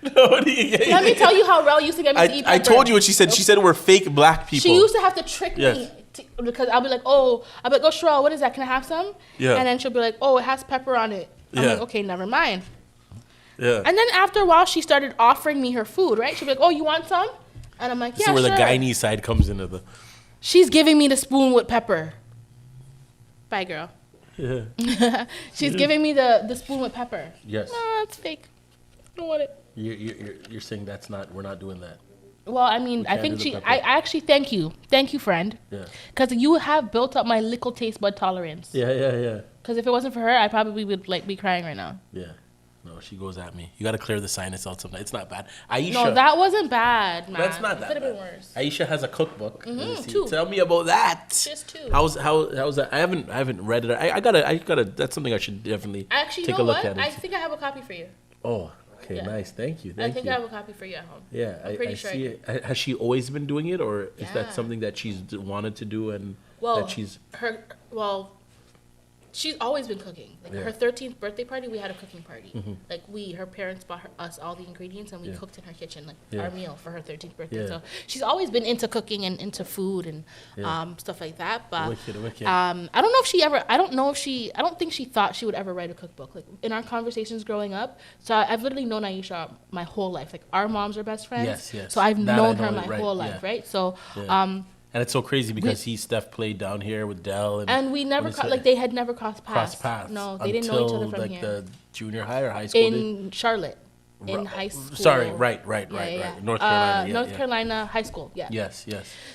Nobody. Let me tell you how Rel used to get me to eat pepper. I told you what she said. She said we're fake black people. She used to have to trick Yes. me because I'll be like, oh, Sherelle, what is that? Can I have some? Yeah. And then she'll be like, oh, it has pepper on it. I'm Yeah. like, okay, never mind. Yeah. And then after a while, she started offering me her food, right? She'll be like, oh, you want some? And I'm like, yeah, This is where sure. the Guyanese side comes into the. She's giving me the spoon with pepper. Bye, girl. Yeah. She's giving me the spoon with pepper. Yes. No, it's fake. I don't want it. You're saying that's not. We're not doing that. Well, I mean, I can't think do the she. pepper. I actually thank you, friend, Yeah. because you have built up my little taste bud tolerance. Yeah. Because if it wasn't for her, I probably would like be crying right now. Yeah. No, she goes at me. You got to clear the sinus out sometimes. It's not bad. Ayesha. No, that wasn't bad, man. That's not that Could have been bad. worse. Ayesha has a cookbook. Let me see. two. Tell me about that. Just two. How's that? I haven't read it. I gotta. That's something I should definitely Actually, you take know a look what? at. I think I have a copy for you. Oh, okay, Yeah. nice. Thank you. I Thank think you. I have a copy for you at home. Yeah, I'm pretty I sure I see it. Has she always been doing it, or is Yeah. that something that she's wanted to do and Well, that she's? She's always been cooking. Like Yeah. her 13th birthday party, we had a cooking party. Like her parents bought us all the ingredients and we Yeah. cooked in her kitchen, like Yeah. our meal for her 13th birthday. Yeah. So she's always been into cooking and into food and Yeah. stuff like that. But Wicked. I don't know if she ever. I don't think she thought she would ever write a cookbook. Like in our conversations growing up. So I've literally known Ayesha my whole life. Like our moms are best friends. Yes. So I've That I known know her it, my right, whole yeah. life, right? So. Yeah. And it's so crazy because Steph played down here with Dell, And we never they had never crossed paths. No, they didn't know each other from like here. the junior high or high school. In Charlotte, in high school. Sorry, right. Yeah. North Carolina. North Carolina high school. Yeah. Yes.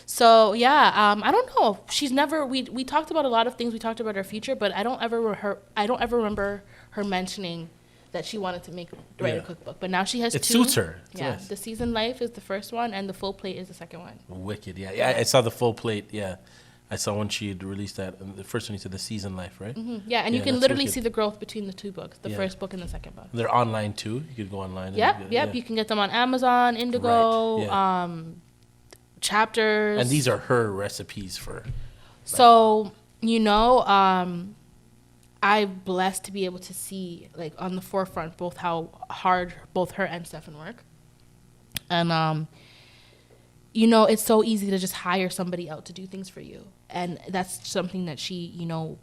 So yeah, I don't know. She's never. We talked about a lot of things. We talked about her future, but I don't ever remember her mentioning that she wanted to write a Yeah. cookbook. But now she has It two. suits her. It's Yeah. nice. The Seasoned Life is the first one, and the Full Plate is the second one. Wicked. Yeah. I saw the full plate. Yeah. I saw when she had released that. And the first one you said the season life, right? Yeah, and you Yeah, can that's literally wicked. see the growth between the two books, the Yeah. first book and the second book. They're online too. You could go online. and Yep. get- yeah. You can get them on Amazon, Indigo, Right, yeah. Chapters. And these are her recipes for. So, I'm blessed to be able to see, like, on the forefront, both how hard both her and Stephen work. And, it's so easy to just hire somebody out to do things for you. And that's something that she,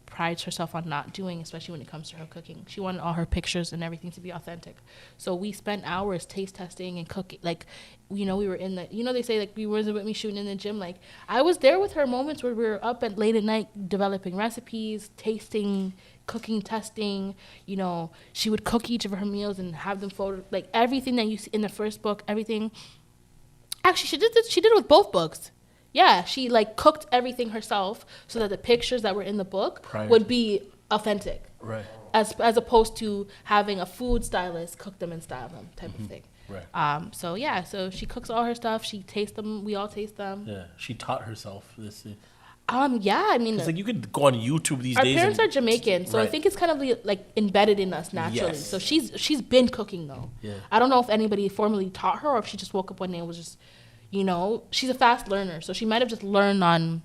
prides herself on not doing, especially when it comes to her cooking. She wanted all her pictures and everything to be authentic. So we spent hours taste testing and cooking. Like, we were in the, they say, like, you wasn't with me shooting in the gym. Like, I was there with her moments where we were up at late at night developing recipes, tasting, cooking, testing. She would cook each of her meals and have them photo, like, everything that you see in the first book, everything. Actually, she did it with both books. Yeah, she like cooked everything herself so that the pictures that were in the book would be authentic. Right. As opposed to having a food stylist cook them and style them type of thing. Right. So she cooks all her stuff. She tastes them. We all taste them. Yeah. She taught herself this. Yeah, I mean, It's like you could go on YouTube these our days. parents are Jamaican, so I think it's kind of like embedded in us naturally. Yes. So she's been cooking though. Yeah. I don't know if anybody formally taught her or if she just woke up one day and was just, she's a fast learner, so she might have just learned on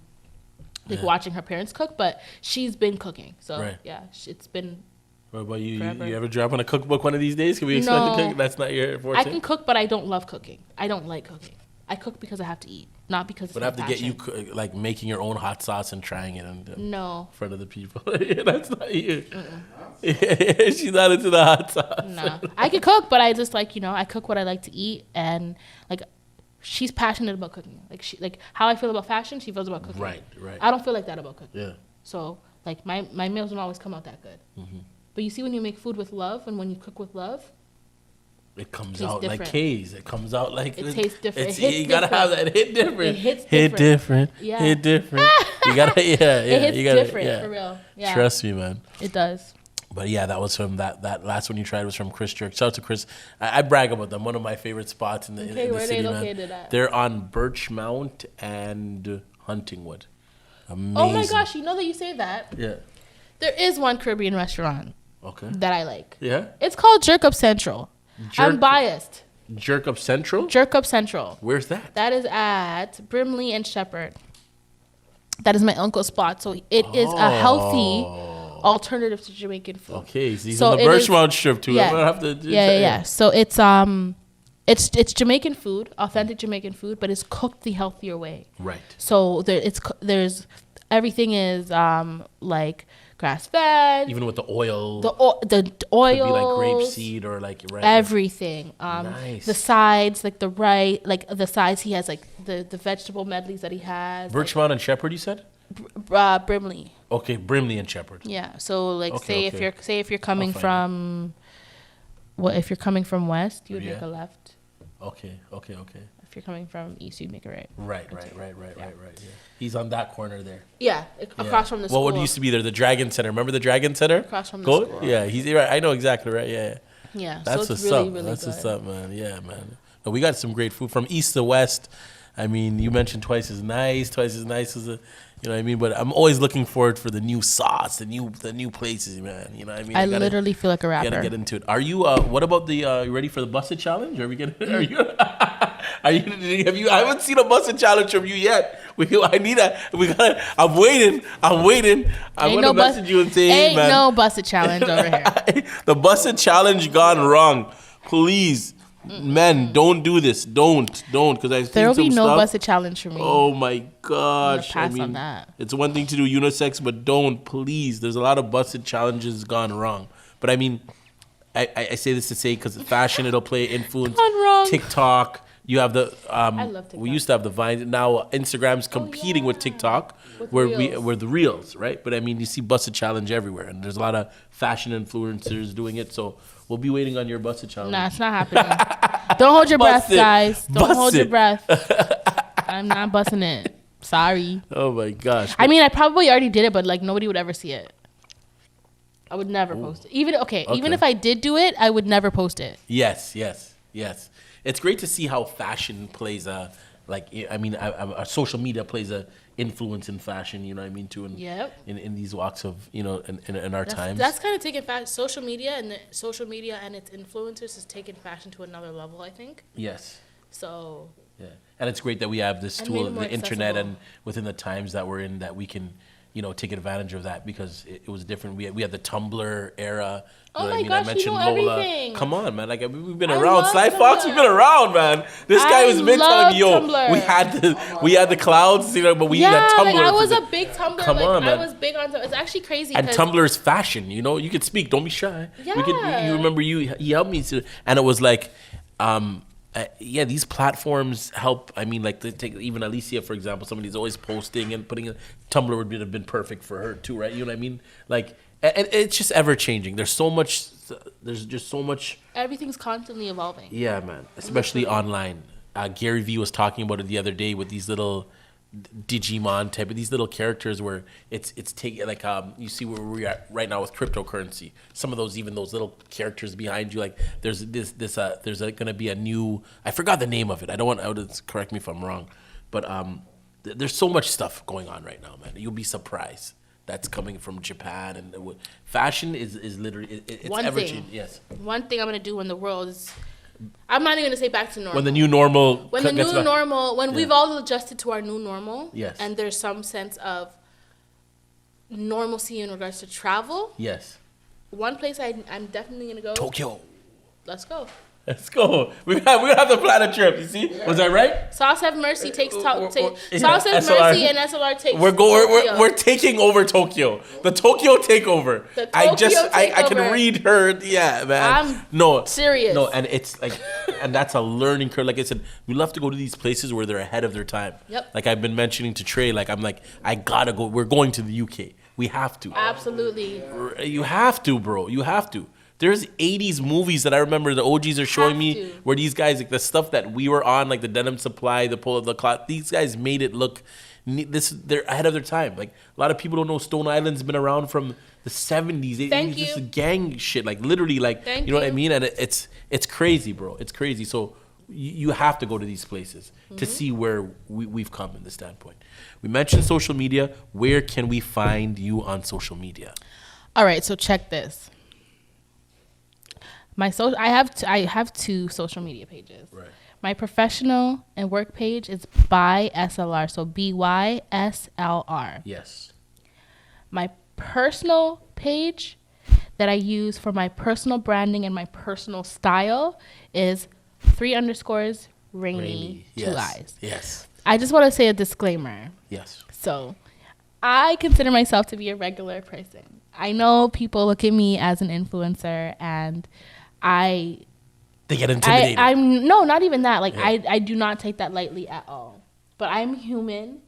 watching her parents cook, but she's been cooking. So yeah, it's been. What about you? Forever. You ever drop on a cookbook one of these days? Can we expect to cook? That's not your forte? I can cook, but I don't love cooking. I don't like cooking. I cook because I have to eat, not because it's But I have to get you like making your own hot sauce and trying it in front of the people. That's not you. She's not into the hot sauce. No, I can cook, but I just I cook what I like to eat, and she's passionate about cooking. Like how I feel about fashion, she feels about cooking. Right. I don't feel like that about cooking. Yeah. So my meals don't always come out that good. Mm-hmm. But you see, when you make food with love and when you cook with love, it comes out different. Like K's. It comes out like it tastes different. It you gotta have that hit different. It hits different. Hit different. Yeah. Hit different. You gotta it hits you gotta, different for real. Yeah. Trust me, man. It does. But yeah, that was from that last one you tried was from Chris Jerk. Shout out to Chris. I brag about them. One of my favorite spots in the in the where city, are they man. located at? They're on Birchmount and Huntingwood. Amazing. Oh my gosh! You know that you say that. Yeah. There is one Caribbean restaurant. Okay. That I like. Yeah. It's called Jerk Up Central. I'm biased. Jerk Up Central? Jerk Up Central. Where's that? That is at Brimley and Shepherd. That is my uncle's spot. So it is a healthy alternative to Jamaican food. Okay, so he's on the Birchmount strip too. Yeah. I'm gonna have to Yeah. So it's Jamaican food, authentic Jamaican food, but it's cooked the healthier way. Right. So there's everything is like grass fed. Even with the oil. The oil. Could be like grapeseed or like everything. Nice. The sides, like the sides he has, like the vegetable medleys that he has. Birchmount and Shepherd, you said? Brimley. Okay, Brimley and Shepherd. Yeah. So if you're coming from, if you're coming from west, you would make a left. Okay. If you're coming from east, you'd make a right. Right. Yeah. He's on that corner there. Yeah, across from the school. Well, what used to be there? The Dragon Center. Remember the Dragon Center? Across from the school. Yeah, he's right. I know exactly, right? Yeah. Yeah. That's so it's what's really, up. really That's good. what's up, man. Yeah, man. But we got some great food from east to west. I mean, you mentioned twice as nice as a, you know what I mean? But I'm always looking forward for the new sauce, the new places, man. You know what I mean? I literally feel like a rapper. Gotta get into it. Are you? What about the? You ready for the busted challenge? Are we getting? Are you? Are you? Have you? I haven't seen a busted challenge from you yet. I need a. We gotta. I'm waiting. I'm gonna message you and say, hey, man. Ain't no busted challenge over here. The busted challenge gone wrong. Please. Men, don't do this. Don't. Because I've seen there will be no stuff. busted challenge for me. Oh my gosh! Pass on that. It's one thing to do unisex, but don't, please. There's a lot of busted challenges gone wrong. But I mean, I say this to say because fashion, it'll play influence. Gone wrong. TikTok. You have the. I love TikTok. We used to have the Vine. Now Instagram's competing with TikTok, where the reels, right? But I mean, you see busted challenge everywhere, and there's a lot of fashion influencers doing it. So. We'll be waiting on your busted challenge. Nah, it's not happening. Don't hold your breath, guys. Don't hold your breath. I'm not busting it. Sorry. Oh my gosh. I mean, I probably already did it, but like nobody would ever see it. I would never post it. Even if I did do it, I would never post it. Yes. It's great to see how fashion plays social media plays a influence in fashion, you know what I mean, too, in these walks of, you know, in our times. That's kind of taking social media and its influencers has taken fashion to another level, I think. Yes. So. Yeah, and it's great that we have this tool, the internet, and within the times that we're in, that we can, you know, take advantage of that because it was different. We had the Tumblr era. Oh my gosh, I mentioned you know Lola. everything. Come on, man. Like we've been around. Sly Fox, we've been around, man. This guy was been telling me, yo, Tumblr. we had the clouds, you know, but we had Tumblr. Like I was a big Tumblr. Come on, man. I was big on Tumblr. It's actually crazy. And Tumblr's fashion, you know, you could speak. Don't be shy. Yeah. You remember he helped me to, and it was like, these platforms help. I mean, like take even Alicia, for example. Somebody's always posting and putting it. Tumblr would have been perfect for her too, right? You know what I mean? Like, and it's just ever changing. There's just so much. Everything's constantly evolving. Yeah, man. Especially online. Gary Vee was talking about it the other day with these little Digimon type of these little characters where it's taking like you see where we're at right now with cryptocurrency. Some of those little characters behind you, like there's gonna be a new, I forgot the name of it. I don't want to correct me if I'm wrong, but there's so much stuff going on right now, man. You'll be surprised. That's coming from Japan, and fashion is literally it's ever changing. Yes. One thing I'm gonna do when the world is, I'm not even gonna say back to normal. When the new normal. When we've all adjusted to our new normal. Yes. And there's some sense of normalcy in regards to travel. Yes. One place I'm definitely gonna go. Tokyo. Let's go. Let's go. We're gonna have to plan a trip. You see? Was I right? Sauce Have Mercy takes Sauce Have SLR. Mercy and SLR takes. We're taking over Tokyo. The Tokyo takeover. I can read her. Yeah, man. I'm serious. No, and it's like, and that's a learning curve. Like I said, we love to go to these places where they're ahead of their time. Yep. Like I've been mentioning to Trey. Like I'm like, I gotta go. We're going to the UK. We have to. Absolutely. You have to, bro. You have to. There's 80s movies that I remember the OGs are showing me where these guys, like the stuff that we were on, like the Denim Supply, the Pull of the Cloth, these guys made it look, they're ahead of their time. Like a lot of people don't know Stone Island's been around from the 70s, 80s. Thank you. Just gang shit, like literally, like, you know what I mean? And it's crazy, bro. It's crazy. So you have to go to these places to see where we've come in this standpoint. We mentioned social media. Where can we find you on social media? All right, so check this. I have two social media pages. Right. My professional and work page is by SLR, so BYSLR. Yes. My personal page that I use for my personal branding and my personal style is 3_ Raiiney, 2 eyes. Yes. I just want to say a disclaimer. Yes. So, I consider myself to be a regular person. I know people look at me as an influencer, and they get intimidated. I'm no, not even that. Like I do not take that lightly at all. But I'm human,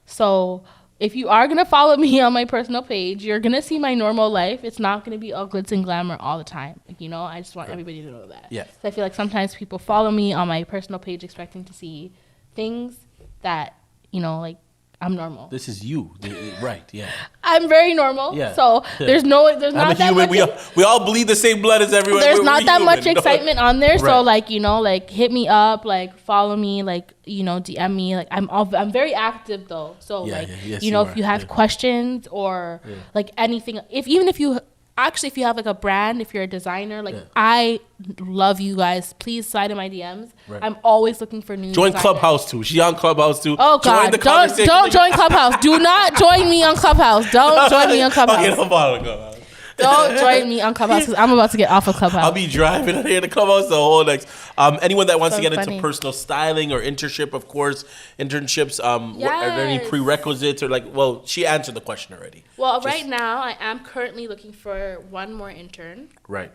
so if you are gonna follow me on my personal page, you're gonna see my normal life. It's not gonna be all glitz and glamour all the time. Like, you know, I just want everybody to know that. Yeah. So I feel like sometimes people follow me on my personal page expecting to see things that, you know, like, I'm normal. This is you, right? Yeah. I'm very normal. Yeah. So there's not that human. much. We all bleed the same blood as everyone. There's not that much excitement on there. Right. So like, you know, like hit me up, like follow me, like, you know, DM me. Like I'm very active though. So if you have questions or like anything, if you have like a brand, if you're a designer, like I love you guys. Please slide in my DMs. Right. I'm always looking for new. Join designers. Clubhouse too. She on Clubhouse too. Oh God! Don't join Clubhouse. Do not join me on Clubhouse. Don't join me on Clubhouse. Okay, no problem. Don't join me on Clubhouse because I'm about to get off of Clubhouse. I'll be driving out here to Clubhouse the whole next. Anyone that wants to get into personal styling or internship, of course, internships. Are there any prerequisites or like? Well, she answered the question already. Well, right now I am currently looking for one more intern. Right.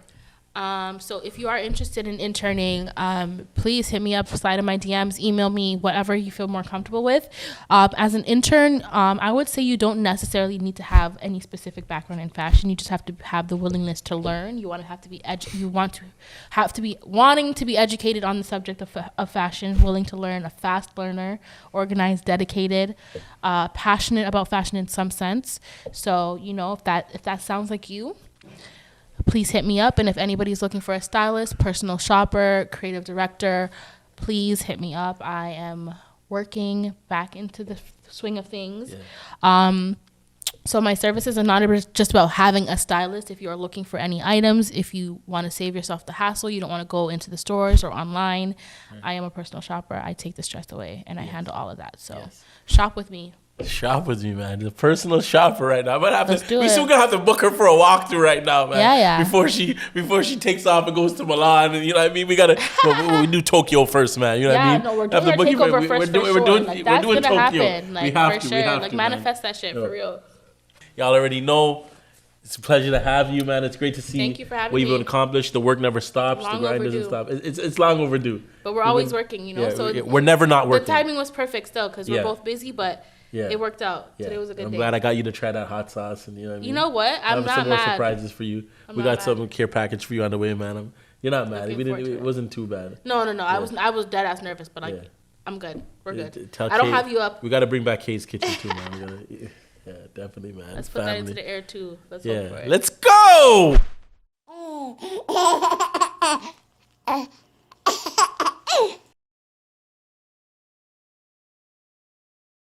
So if you are interested in interning, please hit me up, slide in my DMs, email me, whatever you feel more comfortable with. As an intern, I would say you don't necessarily need to have any specific background in fashion. You just have to have the willingness to learn. You want to be wanting to be educated on the subject of fashion, willing to learn, a fast learner, organized, dedicated, passionate about fashion in some sense. So, you know, if that sounds like you, please hit me up. And if anybody's looking for a stylist, personal shopper, creative director, please hit me up. I am working back into the swing of things. Yeah. So my services are not just about having a stylist. If you are looking for any items, if you want to save yourself the hassle, you don't want to go into the stores or online, I am a personal shopper. I take the stress away and I handle all of that. So shop with me. Shop with me, man. The personal shopper right now. But we still gonna have to book her for a walkthrough right now, man. Yeah. Before she takes off and goes to Milan, and you know what I mean. We gotta we do Tokyo first, man. You know what I mean. No, we're doing our takeover first. We're doing that's gonna Tokyo. happen. Like, we have for to. Sure. We have like to, manifest man. that shit for real. Y'all already know. It's a pleasure to have you, man. It's great to see Thank you for having what you've me. accomplished. The work never stops. Long the grind overdue. doesn't stop. It's long overdue. But we're always working, you know. Yeah, so we're never not working. The timing was perfect still because we're both busy, but it worked out. Yeah. Today was a good day. I'm glad I got you to try that hot sauce, and you know what I mean. You know what? I'm not some more mad. surprises for you. We got some care package for you on the way, man. You're not mad. It wasn't too bad. No. I was dead ass nervous, but I'm good. We're good. I don't have you up. We got to bring back Kay's Kitchen too, man. Yeah, definitely, man. Let's put that into the air too. Let's go for it. Let's go.